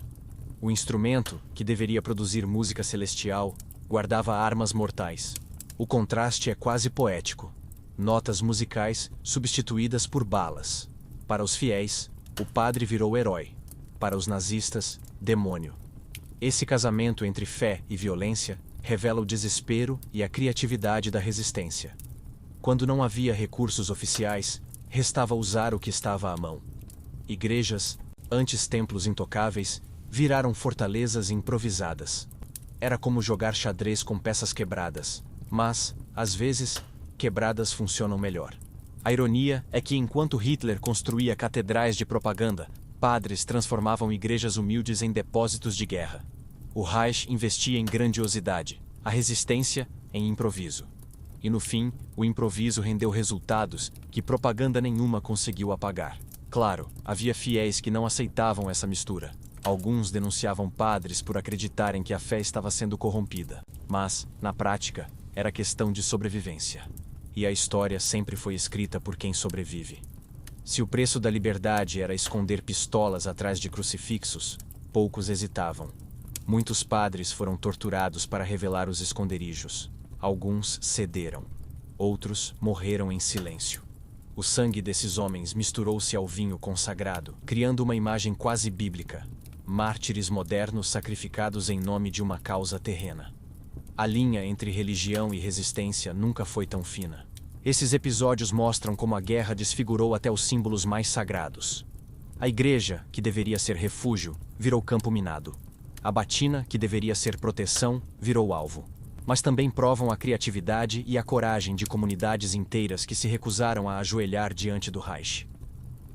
O instrumento, que deveria produzir música celestial, guardava armas mortais. O contraste é quase poético. Notas musicais substituídas por balas. Para os fiéis, o padre virou herói. Para os nazistas, demônio. Esse casamento entre fé e violência revela o desespero e a criatividade da resistência. Quando não havia recursos oficiais, restava usar o que estava à mão. Igrejas, antes templos intocáveis, viraram fortalezas improvisadas. Era como jogar xadrez com peças quebradas, mas, às vezes, quebradas funcionam melhor. A ironia é que enquanto Hitler construía catedrais de propaganda, padres transformavam igrejas humildes em depósitos de guerra. O Reich investia em grandiosidade, a resistência em improviso. E no fim, o improviso rendeu resultados que propaganda nenhuma conseguiu apagar. Claro, havia fiéis que não aceitavam essa mistura. Alguns denunciavam padres por acreditarem que a fé estava sendo corrompida. Mas, na prática, era questão de sobrevivência. E a história sempre foi escrita por quem sobrevive. Se o preço da liberdade era esconder pistolas atrás de crucifixos, poucos hesitavam. Muitos padres foram torturados para revelar os esconderijos. Alguns cederam. Outros morreram em silêncio. O sangue desses homens misturou-se ao vinho consagrado, criando uma imagem quase bíblica. Mártires modernos sacrificados em nome de uma causa terrena. A linha entre religião e resistência nunca foi tão fina. Esses episódios mostram como a guerra desfigurou até os símbolos mais sagrados. A igreja, que deveria ser refúgio, virou campo minado. A batina, que deveria ser proteção, virou alvo. Mas também provam a criatividade e a coragem de comunidades inteiras que se recusaram a ajoelhar diante do Reich.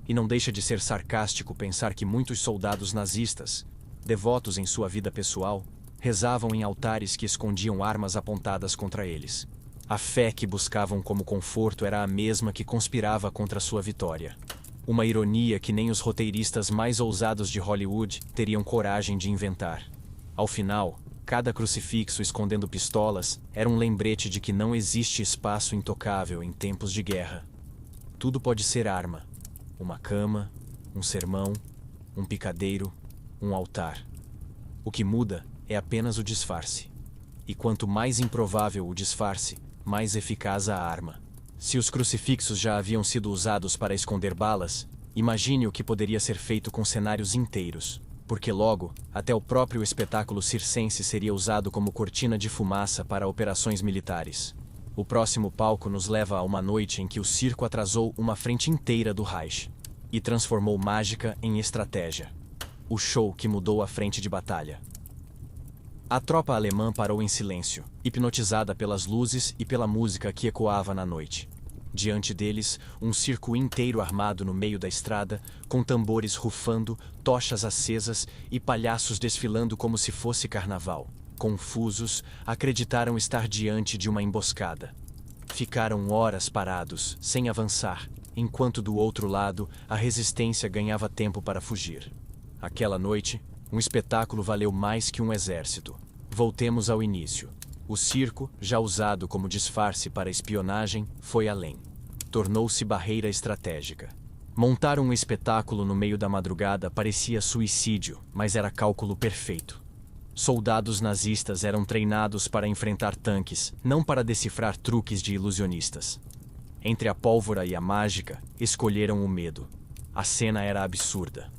E não deixa de ser sarcástico pensar que muitos soldados nazistas, devotos em sua vida pessoal, rezavam em altares que escondiam armas apontadas contra eles. A fé que buscavam como conforto era a mesma que conspirava contra sua vitória. Uma ironia que nem os roteiristas mais ousados de Hollywood teriam coragem de inventar. Ao final, cada crucifixo escondendo pistolas era um lembrete de que não existe espaço intocável em tempos de guerra. Tudo pode ser arma. Uma cama, um sermão, um picadeiro, um altar. O que muda é apenas o disfarce. E quanto mais improvável o disfarce, mais eficaz a arma. Se os crucifixos já haviam sido usados para esconder balas, imagine o que poderia ser feito com cenários inteiros. Porque logo, até o próprio espetáculo circense seria usado como cortina de fumaça para operações militares. O próximo palco nos leva a uma noite em que o circo atrasou uma frente inteira do Reich e transformou mágica em estratégia. O show que mudou a frente de batalha. A tropa alemã parou em silêncio, hipnotizada pelas luzes e pela música que ecoava na noite. Diante deles, um circo inteiro armado no meio da estrada, com tambores rufando, tochas acesas e palhaços desfilando como se fosse carnaval. Confusos, acreditaram estar diante de uma emboscada. Ficaram horas parados, sem avançar, enquanto do outro lado a resistência ganhava tempo para fugir. Aquela noite, um espetáculo valeu mais que um exército. Voltemos ao início. O circo, já usado como disfarce para espionagem, foi além. Tornou-se barreira estratégica. Montar um espetáculo no meio da madrugada parecia suicídio, mas era cálculo perfeito. Soldados nazistas eram treinados para enfrentar tanques, não para decifrar truques de ilusionistas. Entre a pólvora e a mágica, escolheram o medo. A cena era absurda.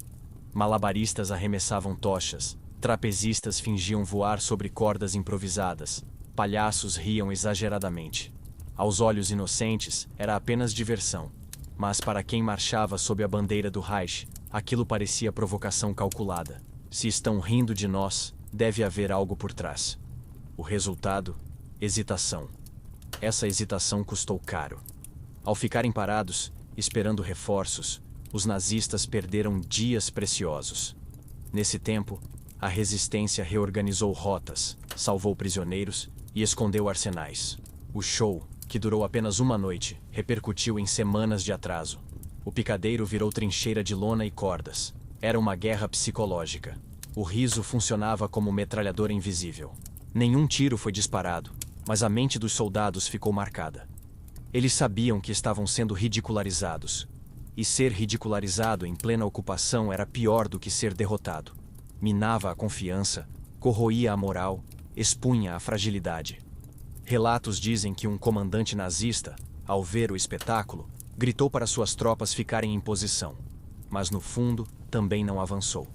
Malabaristas arremessavam tochas, trapezistas fingiam voar sobre cordas improvisadas, palhaços riam exageradamente. Aos olhos inocentes, era apenas diversão. Mas para quem marchava sob a bandeira do Reich, aquilo parecia provocação calculada. Se estão rindo de nós, deve haver algo por trás. O resultado? Hesitação. Essa hesitação custou caro. Ao ficarem parados, esperando reforços, os nazistas perderam dias preciosos. Nesse tempo, a resistência reorganizou rotas, salvou prisioneiros e escondeu arsenais. O show, que durou apenas uma noite, repercutiu em semanas de atraso. O picadeiro virou trincheira de lona e cordas. Era uma guerra psicológica. O riso funcionava como metralhadora invisível. Nenhum tiro foi disparado, mas a mente dos soldados ficou marcada. Eles sabiam que estavam sendo ridicularizados. E ser ridicularizado em plena ocupação era pior do que ser derrotado. Minava a confiança, corroía a moral, expunha a fragilidade. Relatos dizem que um comandante nazista, ao ver o espetáculo, gritou para suas tropas ficarem em posição. Mas no fundo, também não avançou.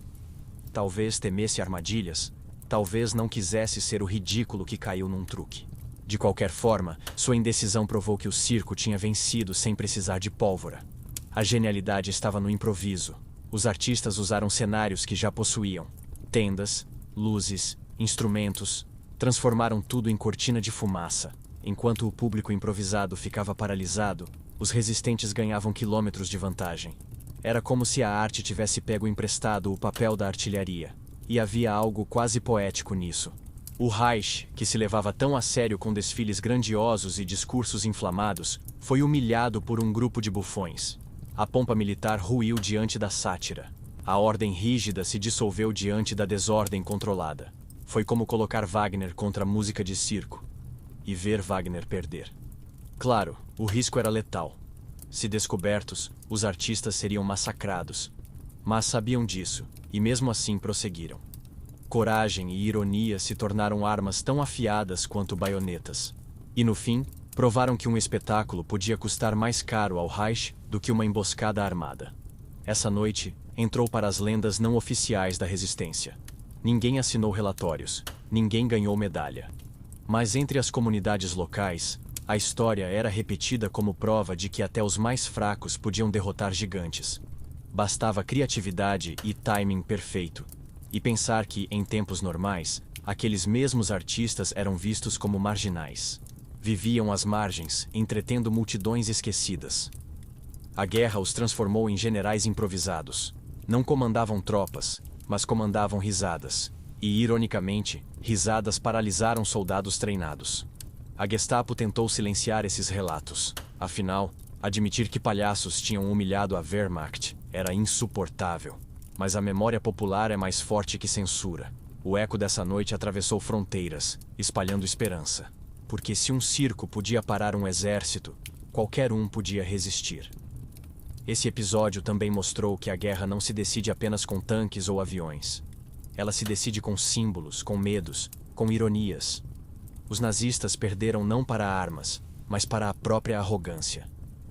Talvez temesse armadilhas, talvez não quisesse ser o ridículo que caiu num truque. De qualquer forma, sua indecisão provou que o circo tinha vencido sem precisar de pólvora. A genialidade estava no improviso. Os artistas usaram cenários que já possuíam. Tendas, luzes, instrumentos, transformaram tudo em cortina de fumaça. Enquanto o público improvisado ficava paralisado, os resistentes ganhavam quilômetros de vantagem. Era como se a arte tivesse pego emprestado o papel da artilharia. E havia algo quase poético nisso. O Reich, que se levava tão a sério com desfiles grandiosos e discursos inflamados, foi humilhado por um grupo de bufões. A pompa militar ruiu diante da sátira. A ordem rígida se dissolveu diante da desordem controlada. Foi como colocar Wagner contra a música de circo. E ver Wagner perder. Claro, o risco era letal. Se descobertos, os artistas seriam massacrados. Mas sabiam disso, e mesmo assim prosseguiram. Coragem e ironia se tornaram armas tão afiadas quanto baionetas. E no fim, provaram que um espetáculo podia custar mais caro ao Reich do que uma emboscada armada. Essa noite, entrou para as lendas não oficiais da resistência. Ninguém assinou relatórios, ninguém ganhou medalha. Mas entre as comunidades locais, a história era repetida como prova de que até os mais fracos podiam derrotar gigantes. Bastava criatividade e timing perfeito. E pensar que, em tempos normais, aqueles mesmos artistas eram vistos como marginais. Viviam às margens, entretendo multidões esquecidas. A guerra os transformou em generais improvisados. Não comandavam tropas, mas comandavam risadas. E, ironicamente, risadas paralisaram soldados treinados. A Gestapo tentou silenciar esses relatos. Afinal, admitir que palhaços tinham humilhado a Wehrmacht era insuportável. Mas a memória popular é mais forte que censura. O eco dessa noite atravessou fronteiras, espalhando esperança. Porque se um circo podia parar um exército, qualquer um podia resistir. Esse episódio também mostrou que a guerra não se decide apenas com tanques ou aviões. Ela se decide com símbolos, com medos, com ironias. Os nazistas perderam não para armas, mas para a própria arrogância.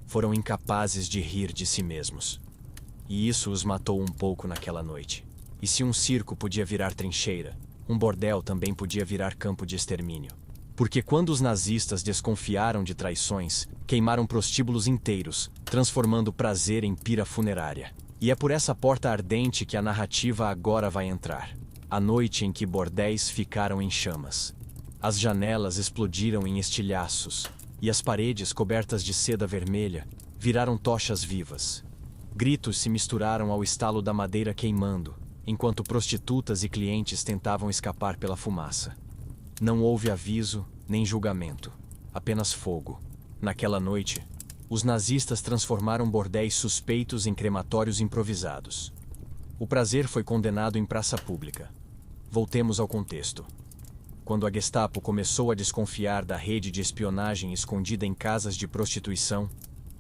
Foram incapazes de rir de si mesmos. E isso os matou um pouco naquela noite. E se um circo podia virar trincheira, um bordel também podia virar campo de extermínio. Porque quando os nazistas desconfiaram de traições, queimaram prostíbulos inteiros, transformando prazer em pira funerária. E é por essa porta ardente que a narrativa agora vai entrar. A noite em que bordéis ficaram em chamas. As janelas explodiram em estilhaços, e as paredes cobertas de seda vermelha viraram tochas vivas. Gritos se misturaram ao estalo da madeira queimando, enquanto prostitutas e clientes tentavam escapar pela fumaça. Não houve aviso, nem julgamento, apenas fogo. Naquela noite, Os nazistas transformaram bordéis suspeitos em crematórios improvisados. O prazer foi condenado em praça pública. Voltemos ao contexto. Quando a Gestapo começou a desconfiar da rede de espionagem escondida em casas de prostituição,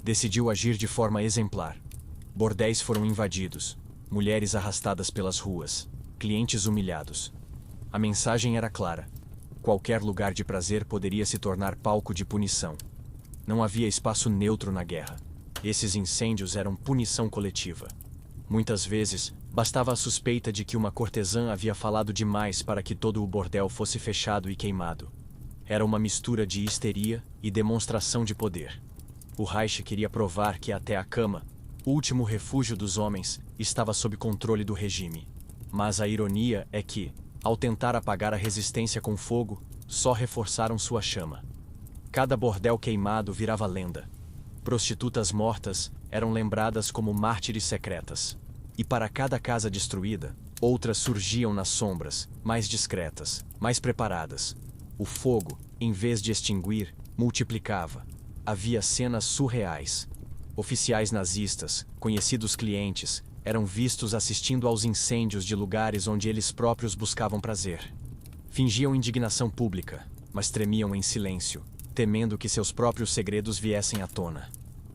decidiu agir de forma exemplar. Bordéis foram invadidos, mulheres arrastadas pelas ruas, clientes humilhados. A mensagem era clara: qualquer lugar de prazer poderia se tornar palco de punição. Não havia espaço neutro na guerra. Esses incêndios eram punição coletiva. Muitas vezes, bastava a suspeita de que uma cortesã havia falado demais para que todo o bordel fosse fechado e queimado. Era uma mistura de histeria e demonstração de poder. O Reich queria provar que até a cama, o último refúgio dos homens, estava sob controle do regime. Mas a ironia é que, ao tentar apagar a resistência com fogo, só reforçaram sua chama. Cada bordel queimado virava lenda. Prostitutas mortas eram lembradas como mártires secretas. E para cada casa destruída, outras surgiam nas sombras, mais discretas, mais preparadas. O fogo, em vez de extinguir, multiplicava. Havia cenas surreais. Oficiais nazistas, conhecidos clientes, eram vistos assistindo aos incêndios de lugares onde eles próprios buscavam prazer. Fingiam indignação pública, mas tremiam em silêncio, temendo que seus próprios segredos viessem à tona.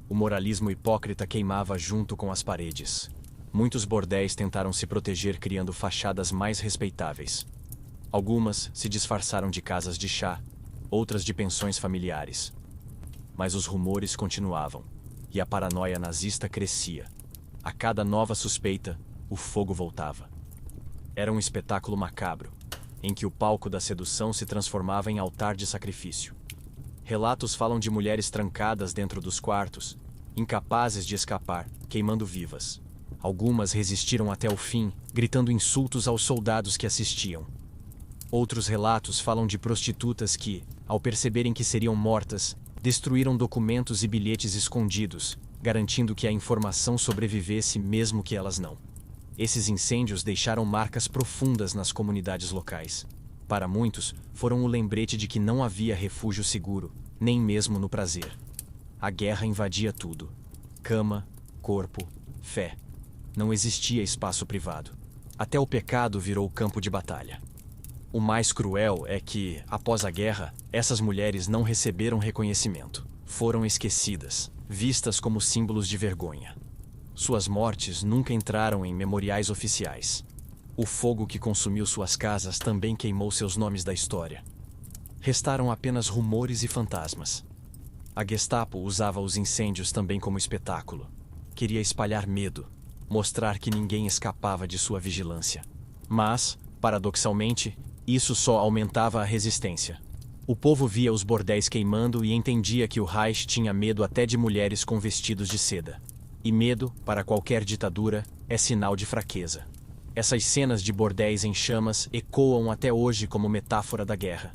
O moralismo hipócrita queimava junto com as paredes. Muitos bordéis tentaram se proteger criando fachadas mais respeitáveis. Algumas se disfarçaram de casas de chá, outras de pensões familiares. Mas os rumores continuavam, e a paranoia nazista crescia. A cada nova suspeita, o fogo voltava. Era um espetáculo macabro, em que o palco da sedução se transformava em altar de sacrifício. Relatos falam de mulheres trancadas dentro dos quartos, incapazes de escapar, queimando vivas. Algumas resistiram até o fim, gritando insultos aos soldados que assistiam. Outros relatos falam de prostitutas que, ao perceberem que seriam mortas, destruíram documentos e bilhetes escondidos, garantindo que a informação sobrevivesse mesmo que elas não. Esses incêndios deixaram marcas profundas nas comunidades locais. Para muitos, foram o lembrete de que não havia refúgio seguro, nem mesmo no prazer. A guerra invadia tudo: cama, corpo, fé. Não existia espaço privado. Até o pecado virou campo de batalha. O mais cruel é que, após a guerra, essas mulheres não receberam reconhecimento. Foram esquecidas, vistas como símbolos de vergonha. Suas mortes nunca entraram em memoriais oficiais. O fogo que consumiu suas casas também queimou seus nomes da história. Restaram apenas rumores e fantasmas. A Gestapo usava os incêndios também como espetáculo. Queria espalhar medo, mostrar que ninguém escapava de sua vigilância. Mas, paradoxalmente, isso só aumentava a resistência. O povo via os bordéis queimando e entendia que o Reich tinha medo até de mulheres com vestidos de seda. E medo, para qualquer ditadura, é sinal de fraqueza. Essas cenas de bordéis em chamas ecoam até hoje como metáfora da guerra.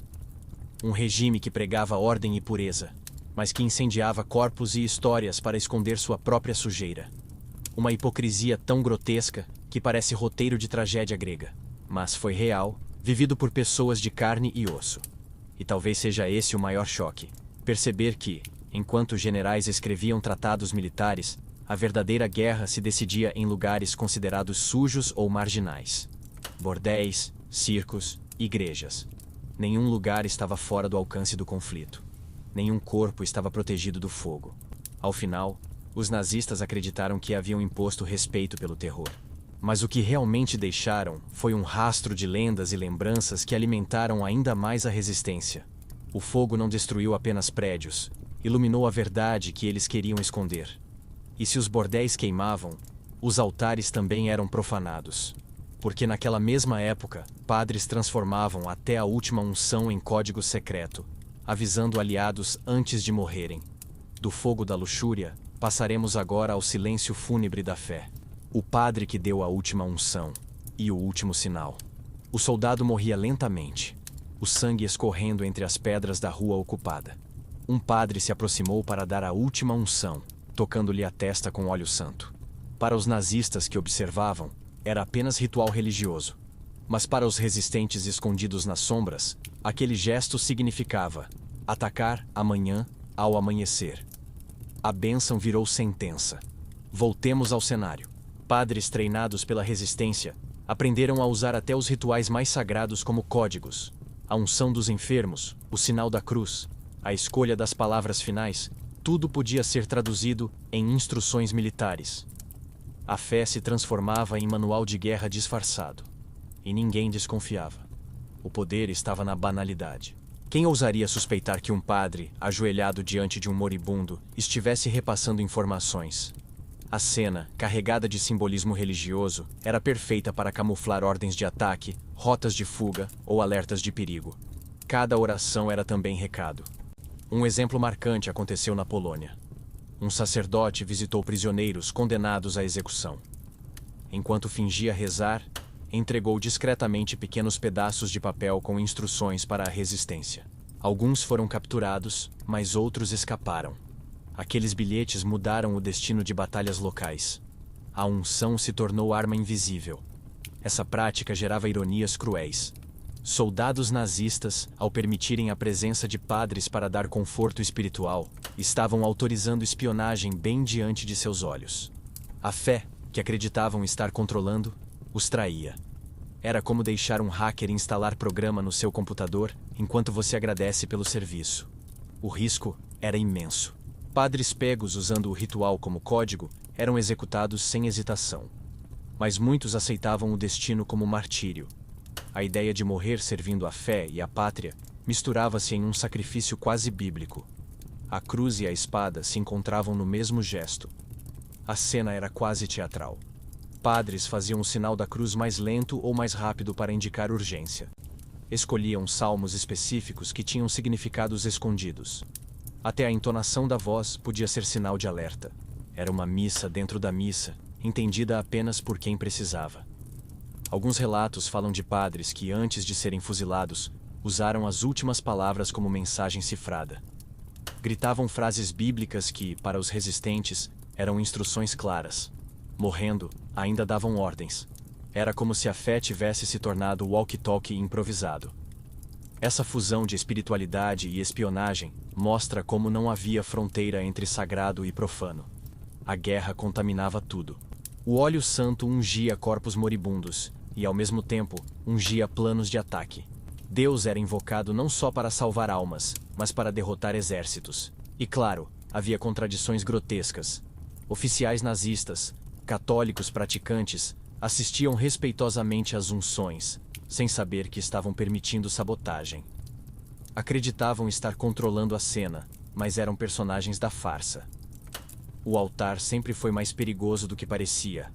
Um regime que pregava ordem e pureza, mas que incendiava corpos e histórias para esconder sua própria sujeira. Uma hipocrisia tão grotesca que parece roteiro de tragédia grega. Mas foi real, vivido por pessoas de carne e osso. E talvez seja esse o maior choque: perceber que, enquanto generais escreviam tratados militares, a verdadeira guerra se decidia em lugares considerados sujos ou marginais. Bordéis, circos, igrejas. Nenhum lugar estava fora do alcance do conflito. Nenhum corpo estava protegido do fogo. Ao final, os nazistas acreditaram que haviam imposto respeito pelo terror. Mas o que realmente deixaram foi um rastro de lendas e lembranças que alimentaram ainda mais a resistência. O fogo não destruiu apenas prédios, iluminou a verdade que eles queriam esconder. E se os bordéis queimavam, os altares também eram profanados. Porque naquela mesma época, padres transformavam até a última unção em código secreto, avisando aliados antes de morrerem. Do fogo da luxúria, passaremos agora ao silêncio fúnebre da fé. O padre que deu a última unção e o último sinal. O soldado morria lentamente, o sangue escorrendo entre as pedras da rua ocupada. Um padre se aproximou para dar a última unção, tocando-lhe a testa com óleo santo. Para os nazistas que observavam, era apenas ritual religioso. Mas para os resistentes escondidos nas sombras, aquele gesto significava atacar amanhã ao amanhecer. A bênção virou sentença. Voltemos ao cenário. Padres treinados pela resistência aprenderam a usar até os rituais mais sagrados como códigos. A unção dos enfermos, o sinal da cruz, a escolha das palavras finais, tudo podia ser traduzido em instruções militares. A fé se transformava em manual de guerra disfarçado. E ninguém desconfiava. O poder estava na banalidade. Quem ousaria suspeitar que um padre, ajoelhado diante de um moribundo, estivesse repassando informações? A cena, carregada de simbolismo religioso, era perfeita para camuflar ordens de ataque, rotas de fuga ou alertas de perigo. Cada oração era também recado. Um exemplo marcante aconteceu na Polônia. Um sacerdote visitou prisioneiros condenados à execução. Enquanto fingia rezar, entregou discretamente pequenos pedaços de papel com instruções para a resistência. Alguns foram capturados, mas outros escaparam. Aqueles bilhetes mudaram o destino de batalhas locais. A unção se tornou arma invisível. Essa prática gerava ironias cruéis. Soldados nazistas, ao permitirem a presença de padres para dar conforto espiritual, estavam autorizando espionagem bem diante de seus olhos. A fé, que acreditavam estar controlando, os traía. Era como deixar um hacker instalar programa no seu computador enquanto você agradece pelo serviço. O risco era imenso. Padres pegos usando o ritual como código eram executados sem hesitação. Mas muitos aceitavam o destino como martírio. A ideia de morrer servindo a fé e a pátria misturava-se em um sacrifício quase bíblico. A cruz e a espada se encontravam no mesmo gesto. A cena era quase teatral. Padres faziam o sinal da cruz mais lento ou mais rápido para indicar urgência. Escolhiam salmos específicos que tinham significados escondidos. Até a entonação da voz podia ser sinal de alerta. Era uma missa dentro da missa, entendida apenas por quem precisava. Alguns relatos falam de padres que, antes de serem fuzilados, usaram as últimas palavras como mensagem cifrada. Gritavam frases bíblicas que, para os resistentes, eram instruções claras. Morrendo, ainda davam ordens. Era como se a fé tivesse se tornado walkie-talkie improvisado. Essa fusão de espiritualidade e espionagem mostra como não havia fronteira entre sagrado e profano. A guerra contaminava tudo. O óleo santo ungia corpos moribundos e, ao mesmo tempo, ungia planos de ataque. Deus era invocado não só para salvar almas, mas para derrotar exércitos. E claro, havia contradições grotescas. Oficiais nazistas, católicos praticantes, assistiam respeitosamente às unções, sem saber que estavam permitindo sabotagem. Acreditavam estar controlando a cena, mas eram personagens da farsa. O altar sempre foi mais perigoso do que parecia.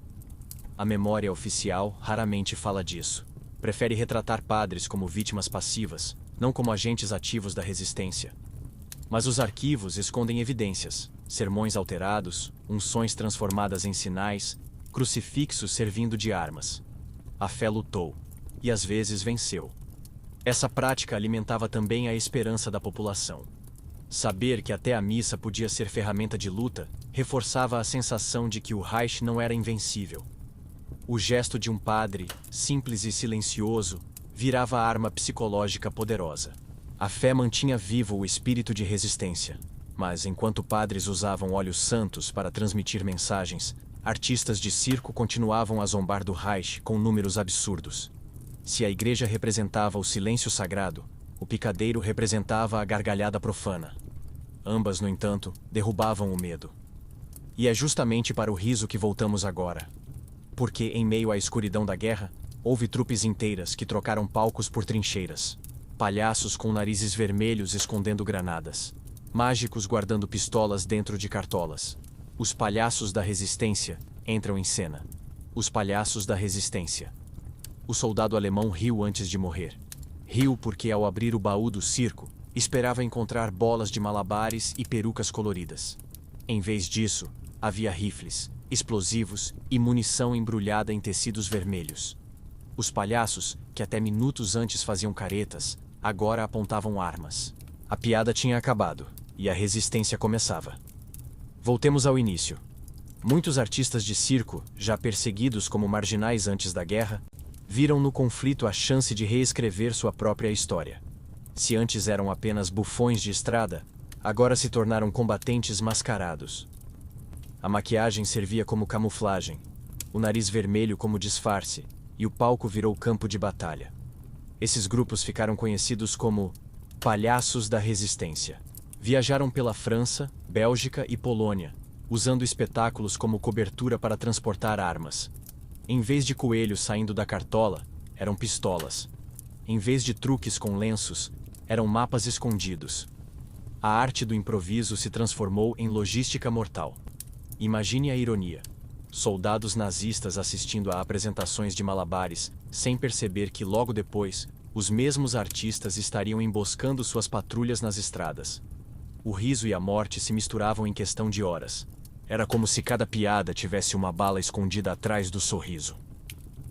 A memória oficial raramente fala disso. Prefere retratar padres como vítimas passivas, não como agentes ativos da resistência. Mas os arquivos escondem evidências: sermões alterados, unções transformadas em sinais, crucifixos servindo de armas. A fé lutou, e às vezes venceu. Essa prática alimentava também a esperança da população. Saber que até a missa podia ser ferramenta de luta reforçava a sensação de que o Reich não era invencível. O gesto de um padre, simples e silencioso, virava arma psicológica poderosa. A fé mantinha vivo o espírito de resistência, mas enquanto padres usavam óleos santos para transmitir mensagens, artistas de circo continuavam a zombar do Reich com números absurdos. Se a igreja representava o silêncio sagrado, o picadeiro representava a gargalhada profana. Ambas, no entanto, derrubavam o medo. E é justamente para o riso que voltamos agora. Porque, em meio à escuridão da guerra, houve trupes inteiras que trocaram palcos por trincheiras. Palhaços com narizes vermelhos escondendo granadas. Mágicos guardando pistolas dentro de cartolas. Os palhaços da resistência entram em cena. Os palhaços da resistência. O soldado alemão riu antes de morrer. Riu porque, ao abrir o baú do circo, esperava encontrar bolas de malabares e perucas coloridas. Em vez disso, havia rifles, explosivos e munição embrulhada em tecidos vermelhos. Os palhaços, que até minutos antes faziam caretas, agora apontavam armas. A piada tinha acabado, e a resistência começava. Voltemos ao início. Muitos artistas de circo, já perseguidos como marginais antes da guerra, viram no conflito a chance de reescrever sua própria história. Se antes eram apenas bufões de estrada, agora se tornaram combatentes mascarados. A maquiagem servia como camuflagem, o nariz vermelho como disfarce, e o palco virou campo de batalha. Esses grupos ficaram conhecidos como Palhaços da Resistência. Viajaram pela França, Bélgica e Polônia, usando espetáculos como cobertura para transportar armas. Em vez de coelhos saindo da cartola, eram pistolas. Em vez de truques com lenços, eram mapas escondidos. A arte do improviso se transformou em logística mortal. Imagine a ironia. Soldados nazistas assistindo a apresentações de malabares, sem perceber que logo depois, os mesmos artistas estariam emboscando suas patrulhas nas estradas. O riso e a morte se misturavam em questão de horas. Era como se cada piada tivesse uma bala escondida atrás do sorriso.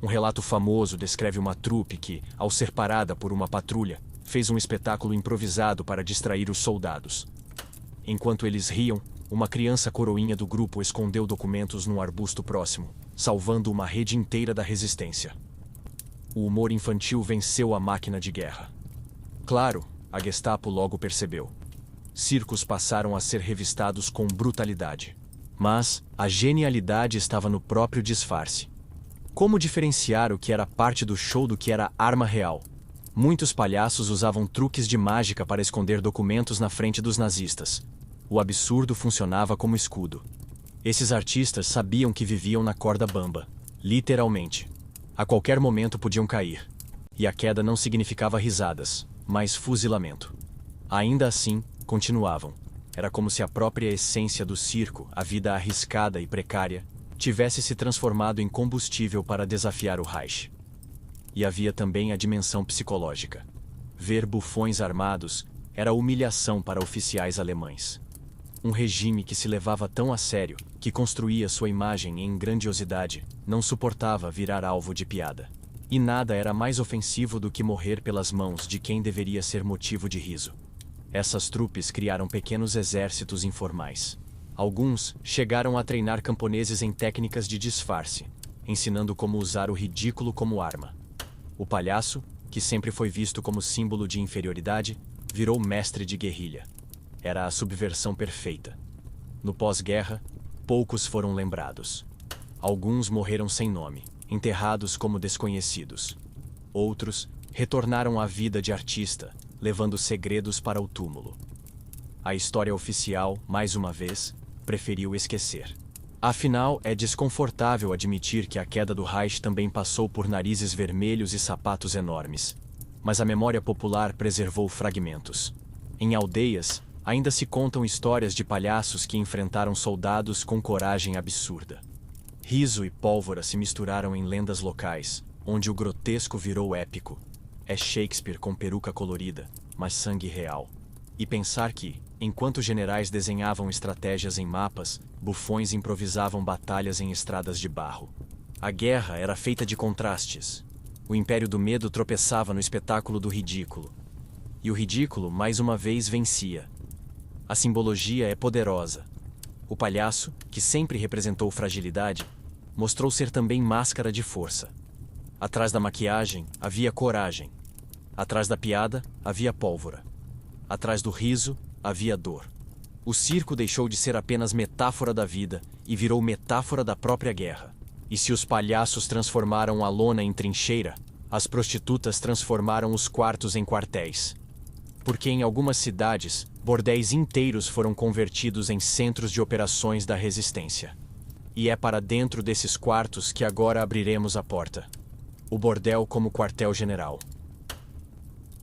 Um relato famoso descreve uma trupe que, ao ser parada por uma patrulha, fez um espetáculo improvisado para distrair os soldados. Enquanto eles riam, uma criança coroinha do grupo escondeu documentos num arbusto próximo, salvando uma rede inteira da resistência. O humor infantil venceu a máquina de guerra. Claro, a Gestapo logo percebeu. Circos passaram a ser revistados com brutalidade. Mas a genialidade estava no próprio disfarce. Como diferenciar o que era parte do show do que era arma real? Muitos palhaços usavam truques de mágica para esconder documentos na frente dos nazistas. O absurdo funcionava como escudo. Esses artistas sabiam que viviam na corda bamba, literalmente. A qualquer momento podiam cair. E a queda não significava risadas, mas fuzilamento. Ainda assim, continuavam. Era como se a própria essência do circo, a vida arriscada e precária, tivesse se transformado em combustível para desafiar o Reich. E havia também a dimensão psicológica. Ver bufões armados era humilhação para oficiais alemães. Um regime que se levava tão a sério, que construía sua imagem em grandiosidade, não suportava virar alvo de piada. E nada era mais ofensivo do que morrer pelas mãos de quem deveria ser motivo de riso. Essas trupes criaram pequenos exércitos informais. Alguns chegaram a treinar camponeses em técnicas de disfarce, ensinando como usar o ridículo como arma. O palhaço, que sempre foi visto como símbolo de inferioridade, virou mestre de guerrilha. Era a subversão perfeita. No pós-guerra, poucos foram lembrados. Alguns morreram sem nome, enterrados como desconhecidos. Outros retornaram à vida de artista, levando segredos para o túmulo. A história oficial, mais uma vez, preferiu esquecer. Afinal, é desconfortável admitir que a queda do Reich também passou por narizes vermelhos e sapatos enormes. Mas a memória popular preservou fragmentos. Em aldeias, ainda se contam histórias de palhaços que enfrentaram soldados com coragem absurda. Riso e pólvora se misturaram em lendas locais, onde o grotesco virou épico. É Shakespeare com peruca colorida, mas sangue real. E pensar que, enquanto generais desenhavam estratégias em mapas, bufões improvisavam batalhas em estradas de barro. A guerra era feita de contrastes. O Império do Medo tropeçava no espetáculo do ridículo. E o ridículo, mais uma vez, vencia. A simbologia é poderosa. O palhaço, que sempre representou fragilidade, mostrou ser também máscara de força. Atrás da maquiagem, havia coragem. Atrás da piada, havia pólvora. Atrás do riso, havia dor. O circo deixou de ser apenas metáfora da vida e virou metáfora da própria guerra. E se os palhaços transformaram a lona em trincheira, as prostitutas transformaram os quartos em quartéis. Porque em algumas cidades, bordéis inteiros foram convertidos em centros de operações da resistência. E é para dentro desses quartos que agora abriremos a porta. O bordel como quartel-general.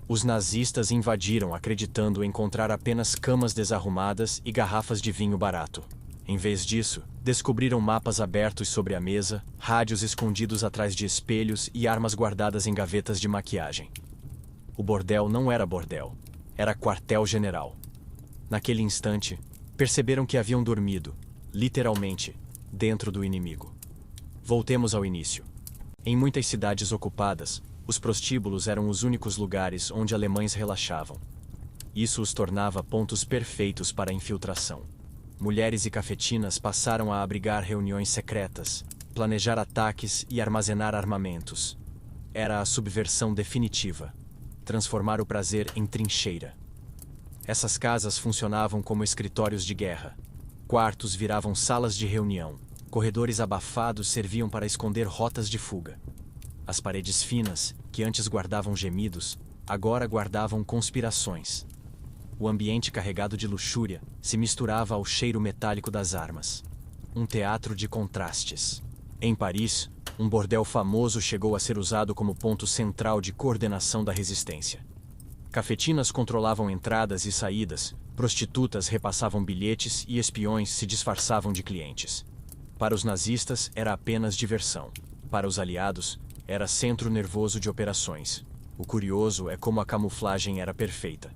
Os nazistas invadiram acreditando encontrar apenas camas desarrumadas e garrafas de vinho barato. Em vez disso, descobriram mapas abertos sobre a mesa, rádios escondidos atrás de espelhos e armas guardadas em gavetas de maquiagem. O bordel não era bordel, era quartel-general. Naquele instante, perceberam que haviam dormido, literalmente, dentro do inimigo. Voltemos ao início. Em muitas cidades ocupadas, os prostíbulos eram os únicos lugares onde alemães relaxavam. Isso os tornava pontos perfeitos para a infiltração. Mulheres e cafetinas passaram a abrigar reuniões secretas, planejar ataques e armazenar armamentos. Era a subversão definitiva. Transformar o prazer em trincheira. Essas casas funcionavam como escritórios de guerra. Quartos viravam salas de reunião. Corredores abafados serviam para esconder rotas de fuga. As paredes finas, que antes guardavam gemidos, agora guardavam conspirações. O ambiente carregado de luxúria se misturava ao cheiro metálico das armas. Um teatro de contrastes. Em Paris, um bordel famoso chegou a ser usado como ponto central de coordenação da resistência. Cafetinas controlavam entradas e saídas, prostitutas repassavam bilhetes e espiões se disfarçavam de clientes. Para os nazistas era apenas diversão. Para os aliados, era centro nervoso de operações. O curioso é como a camuflagem era perfeita.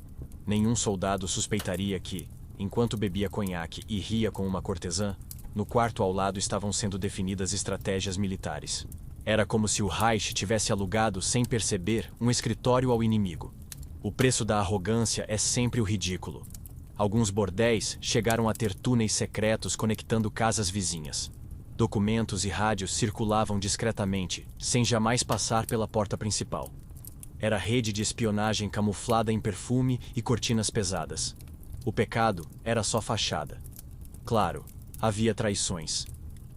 Nenhum soldado suspeitaria que, enquanto bebia conhaque e ria com uma cortesã, no quarto ao lado estavam sendo definidas estratégias militares. Era como se o Reich tivesse alugado, sem perceber, um escritório ao inimigo. O preço da arrogância é sempre o ridículo. Alguns bordéis chegaram a ter túneis secretos conectando casas vizinhas. Documentos e rádios circulavam discretamente, sem jamais passar pela porta principal. Era rede de espionagem camuflada em perfume e cortinas pesadas. O pecado era só fachada. Claro, havia traições.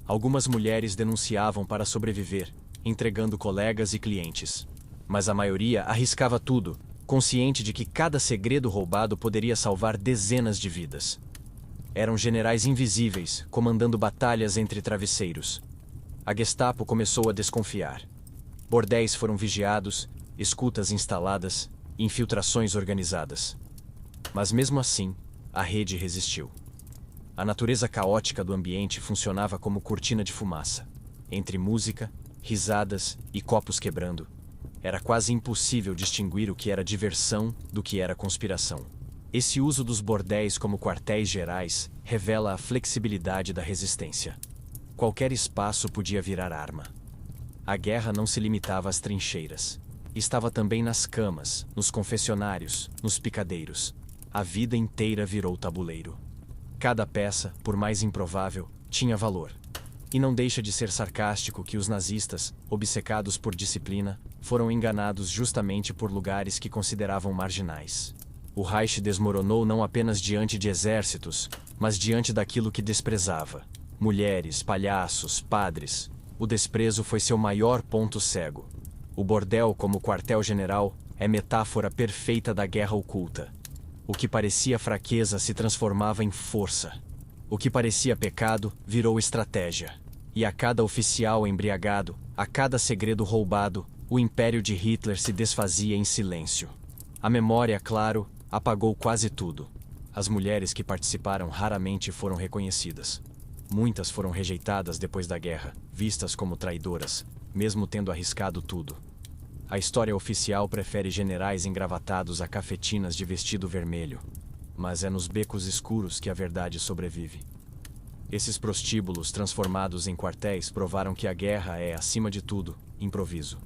Algumas mulheres denunciavam para sobreviver, entregando colegas e clientes. Mas a maioria arriscava tudo, consciente de que cada segredo roubado poderia salvar dezenas de vidas. Eram generais invisíveis, comandando batalhas entre travesseiros. A Gestapo começou a desconfiar. Bordéis foram vigiados, escutas instaladas, infiltrações organizadas. Mas mesmo assim, a rede resistiu. A natureza caótica do ambiente funcionava como cortina de fumaça. Entre música, risadas e copos quebrando, era quase impossível distinguir o que era diversão do que era conspiração. Esse uso dos bordéis como quartéis gerais revela a flexibilidade da resistência. Qualquer espaço podia virar arma. A guerra não se limitava às trincheiras. Estava também nas camas, nos confessionários, nos picadeiros. A vida inteira virou tabuleiro. Cada peça, por mais improvável, tinha valor. E não deixa de ser sarcástico que os nazistas, obcecados por disciplina, foram enganados justamente por lugares que consideravam marginais. O Reich desmoronou não apenas diante de exércitos, mas diante daquilo que desprezava. Mulheres, palhaços, padres. O desprezo foi seu maior ponto cego. O bordel, como quartel-general, é metáfora perfeita da guerra oculta. O que parecia fraqueza se transformava em força. O que parecia pecado virou estratégia. E a cada oficial embriagado, a cada segredo roubado, o império de Hitler se desfazia em silêncio. A memória, claro, apagou quase tudo. As mulheres que participaram raramente foram reconhecidas. Muitas foram rejeitadas depois da guerra, vistas como traidoras, mesmo tendo arriscado tudo. A história oficial prefere generais engravatados a cafetinas de vestido vermelho. Mas é nos becos escuros que a verdade sobrevive. Esses prostíbulos transformados em quartéis provaram que a guerra é, acima de tudo, improviso.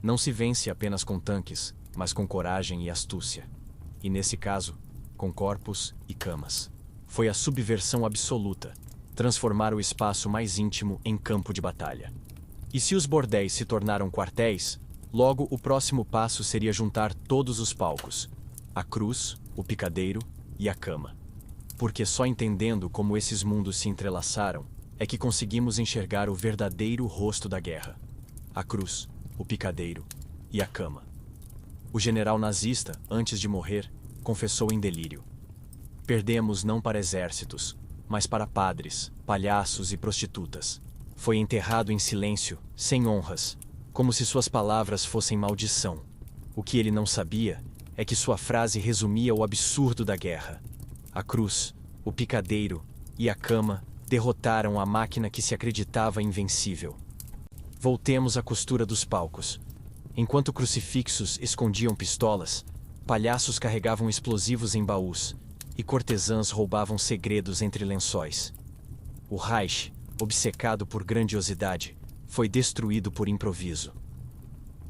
Não se vence apenas com tanques, mas com coragem e astúcia. E nesse caso, com corpos e camas. Foi a subversão absoluta, transformar o espaço mais íntimo em campo de batalha. E se os bordéis se tornaram quartéis, logo o próximo passo seria juntar todos os palcos: a cruz, o picadeiro e a cama. Porque só entendendo como esses mundos se entrelaçaram é que conseguimos enxergar o verdadeiro rosto da guerra: a cruz, o picadeiro e a cama. O general nazista, antes de morrer, confessou em delírio: perdemos não para exércitos, mas para padres, palhaços e prostitutas. Foi enterrado em silêncio, sem honras, como se suas palavras fossem maldição. O que ele não sabia é que sua frase resumia o absurdo da guerra. A cruz, o picadeiro e a cama derrotaram a máquina que se acreditava invencível. Voltemos à costura dos palcos. Enquanto crucifixos escondiam pistolas, palhaços carregavam explosivos em baús e cortesãs roubavam segredos entre lençóis. O Reich, obcecado por grandiosidade, foi destruído por improviso.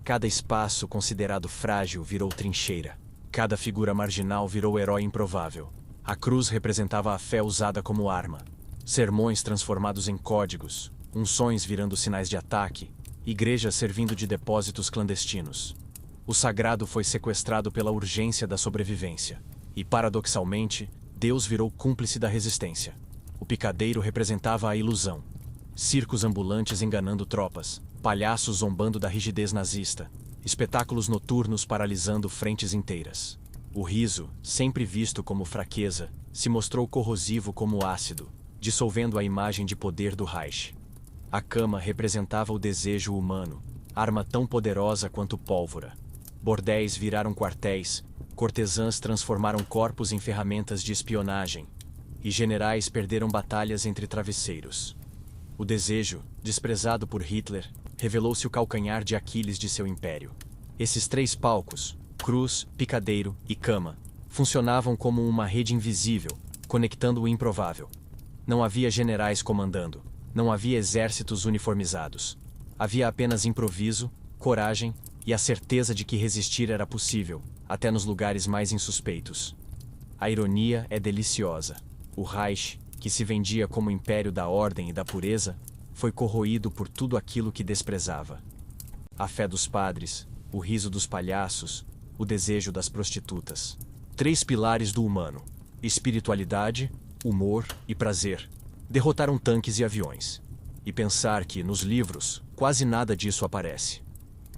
Cada espaço considerado frágil virou trincheira. Cada figura marginal virou herói improvável. A cruz representava a fé usada como arma. Sermões transformados em códigos, unções virando sinais de ataque, igrejas servindo de depósitos clandestinos. O sagrado foi sequestrado pela urgência da sobrevivência. E, paradoxalmente, Deus virou cúmplice da resistência. O picadeiro representava a ilusão. Circos ambulantes enganando tropas, palhaços zombando da rigidez nazista, espetáculos noturnos paralisando frentes inteiras. O riso, sempre visto como fraqueza, se mostrou corrosivo como ácido, dissolvendo a imagem de poder do Reich. A cama representava o desejo humano, arma tão poderosa quanto pólvora. Bordéis viraram quartéis, cortesãs transformaram corpos em ferramentas de espionagem, e generais perderam batalhas entre travesseiros. O desejo, desprezado por Hitler, revelou-se o calcanhar de Aquiles de seu império. Esses três palcos, cruz, picadeiro e cama, funcionavam como uma rede invisível, conectando o improvável. Não havia generais comandando, não havia exércitos uniformizados. Havia apenas improviso, coragem e a certeza de que resistir era possível, até nos lugares mais insuspeitos. A ironia é deliciosa. O Reich, que se vendia como império da ordem e da pureza, foi corroído por tudo aquilo que desprezava. A fé dos padres, o riso dos palhaços, o desejo das prostitutas. Três pilares do humano: espiritualidade, humor e prazer. Derrotaram tanques e aviões. E pensar que, nos livros, quase nada disso aparece.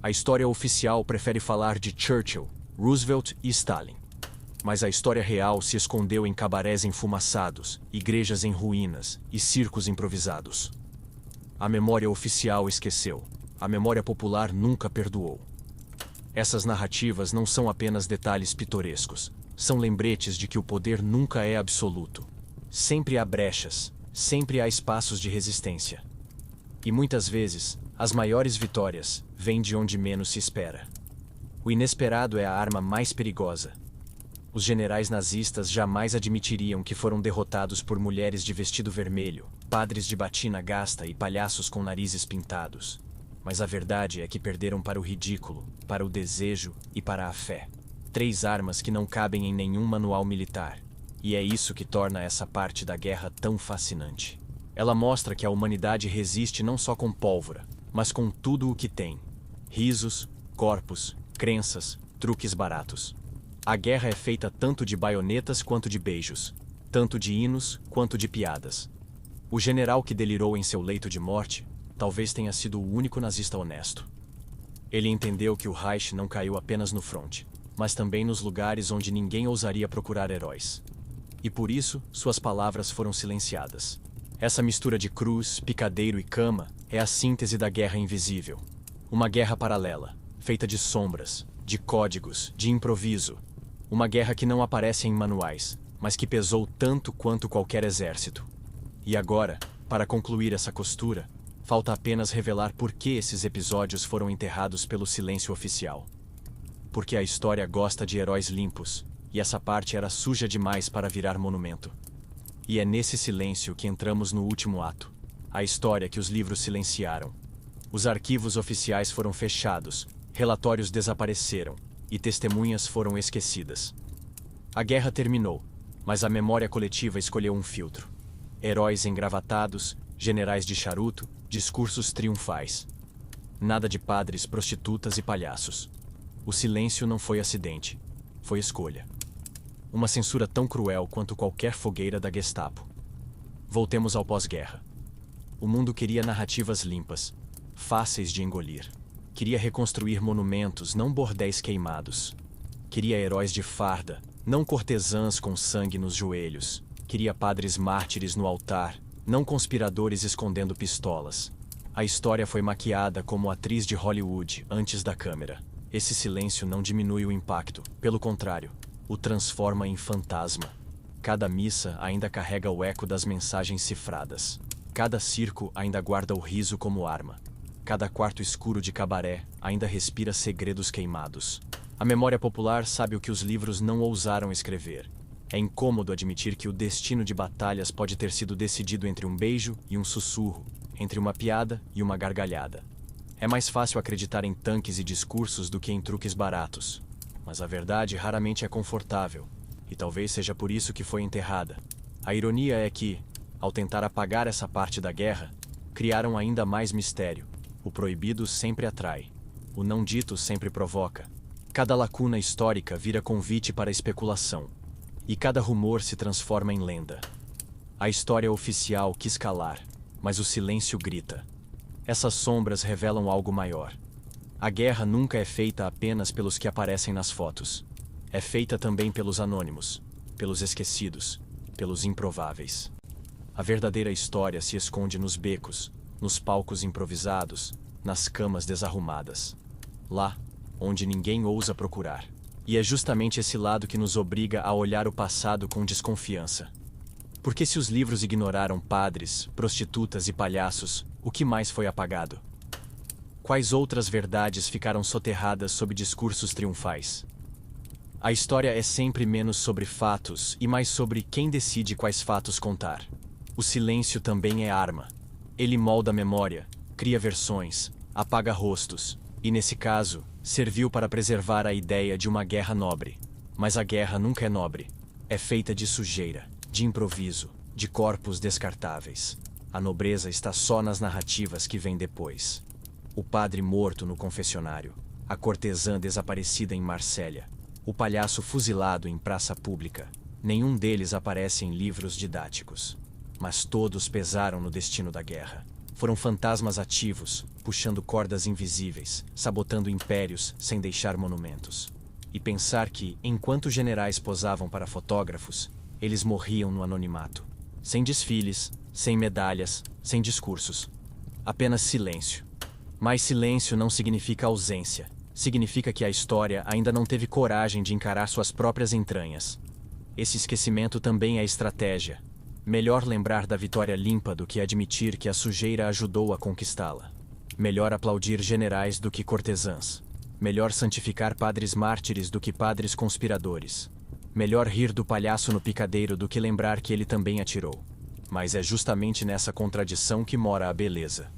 A história oficial prefere falar de Churchill, Roosevelt e Stalin. Mas a história real se escondeu em cabarés enfumaçados, igrejas em ruínas e circos improvisados. A memória oficial esqueceu. A memória popular nunca perdoou. Essas narrativas não são apenas detalhes pitorescos. São lembretes de que o poder nunca é absoluto. Sempre há brechas, sempre há espaços de resistência. E muitas vezes, as maiores vitórias vêm de onde menos se espera. O inesperado é a arma mais perigosa. Os generais nazistas jamais admitiriam que foram derrotados por mulheres de vestido vermelho, padres de batina gasta e palhaços com narizes pintados. Mas a verdade é que perderam para o ridículo, para o desejo e para a fé. Três armas que não cabem em nenhum manual militar. E é isso que torna essa parte da guerra tão fascinante. Ela mostra que a humanidade resiste não só com pólvora, mas com tudo o que tem. Risos, corpos, crenças, truques baratos. A guerra é feita tanto de baionetas quanto de beijos, tanto de hinos quanto de piadas. O general que delirou em seu leito de morte talvez tenha sido o único nazista honesto. Ele entendeu que o Reich não caiu apenas no fronte, mas também nos lugares onde ninguém ousaria procurar heróis. E por isso, suas palavras foram silenciadas. Essa mistura de cruz, picadeiro e cama é a síntese da guerra invisível. Uma guerra paralela, feita de sombras, de códigos, de improviso. Uma guerra que não aparece em manuais, mas que pesou tanto quanto qualquer exército. E agora, para concluir essa costura, falta apenas revelar por que esses episódios foram enterrados pelo silêncio oficial. Porque a história gosta de heróis limpos, e essa parte era suja demais para virar monumento. E é nesse silêncio que entramos no último ato. A história que os livros silenciaram. Os arquivos oficiais foram fechados, relatórios desapareceram, e testemunhas foram esquecidas. A guerra terminou, mas a memória coletiva escolheu um filtro. Heróis engravatados, generais de charuto, discursos triunfais. Nada de padres, prostitutas e palhaços. O silêncio não foi acidente, foi escolha. Uma censura tão cruel quanto qualquer fogueira da Gestapo. Voltemos ao pós-guerra. O mundo queria narrativas limpas, fáceis de engolir. Queria reconstruir monumentos, não bordéis queimados. Queria heróis de farda, não cortesãs com sangue nos joelhos. Queria padres mártires no altar, não conspiradores escondendo pistolas. A história foi maquiada como atriz de Hollywood antes da câmera. Esse silêncio não diminui o impacto, pelo contrário, o transforma em fantasma. Cada missa ainda carrega o eco das mensagens cifradas. Cada circo ainda guarda o riso como arma. Cada quarto escuro de cabaré ainda respira segredos queimados. A memória popular sabe o que os livros não ousaram escrever. É incômodo admitir que o destino de batalhas pode ter sido decidido entre um beijo e um sussurro, entre uma piada e uma gargalhada. É mais fácil acreditar em tanques e discursos do que em truques baratos. Mas a verdade raramente é confortável, e talvez seja por isso que foi enterrada. A ironia é que, ao tentar apagar essa parte da guerra, criaram ainda mais mistério. O proibido sempre atrai. O não dito sempre provoca. Cada lacuna histórica vira convite para a especulação. e cada rumor se transforma em lenda. A história oficial quis calar, mas o silêncio grita. Essas sombras revelam algo maior. A guerra nunca é feita apenas pelos que aparecem nas fotos. É feita também pelos anônimos, pelos esquecidos, pelos improváveis. A verdadeira história se esconde nos becos, nos palcos improvisados, nas camas desarrumadas. Lá, onde ninguém ousa procurar. E é justamente esse lado que nos obriga a olhar o passado com desconfiança. Porque se os livros ignoraram padres, prostitutas e palhaços, o que mais foi apagado? Quais outras verdades ficaram soterradas sob discursos triunfais? A história é sempre menos sobre fatos e mais sobre quem decide quais fatos contar. O silêncio também é arma. Ele molda a memória, cria versões, apaga rostos, e nesse caso, serviu para preservar a ideia de uma guerra nobre. Mas a guerra nunca é nobre. É feita de sujeira, de improviso, de corpos descartáveis. A nobreza está só nas narrativas que vêm depois. O padre morto no confessionário, a cortesã desaparecida em Marsella, o palhaço fuzilado em praça pública. Nenhum deles aparece em livros didáticos. Mas todos pesaram no destino da guerra. Foram fantasmas ativos, puxando cordas invisíveis, sabotando impérios sem deixar monumentos. E pensar que, enquanto generais posavam para fotógrafos, eles morriam no anonimato. Sem desfiles, sem medalhas, sem discursos. Apenas silêncio. Mas silêncio não significa ausência. Significa que a história ainda não teve coragem de encarar suas próprias entranhas. Esse esquecimento também é estratégia. Melhor lembrar da vitória limpa do que admitir que a sujeira ajudou a conquistá-la. Melhor aplaudir generais do que cortesãs. Melhor santificar padres mártires do que padres conspiradores. Melhor rir do palhaço no picadeiro do que lembrar que ele também atirou. Mas é justamente nessa contradição que mora a beleza.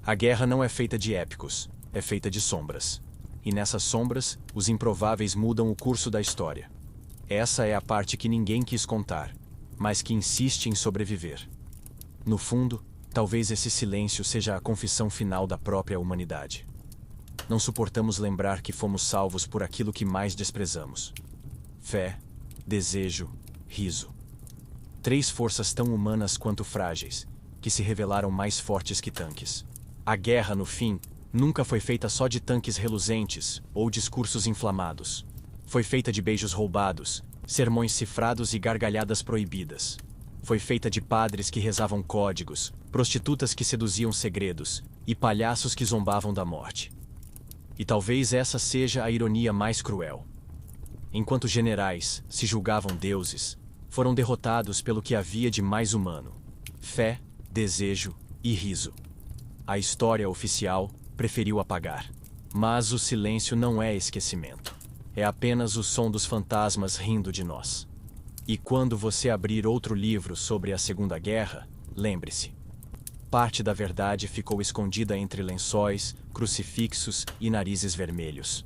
A guerra não é feita de épicos, é feita de sombras. E nessas sombras, os improváveis mudam o curso da história. Essa é a parte que ninguém quis contar, mas que insiste em sobreviver. No fundo, talvez esse silêncio seja a confissão final da própria humanidade. Não suportamos lembrar que fomos salvos por aquilo que mais desprezamos. Fé, desejo, riso. 3 forças tão humanas quanto frágeis, que se revelaram mais fortes que tanques. A guerra, no fim, nunca foi feita só de tanques reluzentes ou discursos inflamados. Foi feita de beijos roubados, sermões cifrados e gargalhadas proibidas. Foi feita de padres que rezavam códigos, prostitutas que seduziam segredos e palhaços que zombavam da morte. E talvez essa seja a ironia mais cruel. Enquanto generais se julgavam deuses, foram derrotados pelo que havia de mais humano: fé, desejo e riso. A história oficial preferiu apagar. Mas o silêncio não é esquecimento. É apenas o som dos fantasmas rindo de nós. E quando você abrir outro livro sobre a Segunda Guerra, lembre-se: parte da verdade ficou escondida entre lençóis, crucifixos e narizes vermelhos.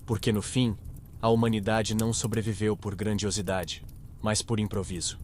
Porque no fim, a humanidade não sobreviveu por grandiosidade, mas por improviso.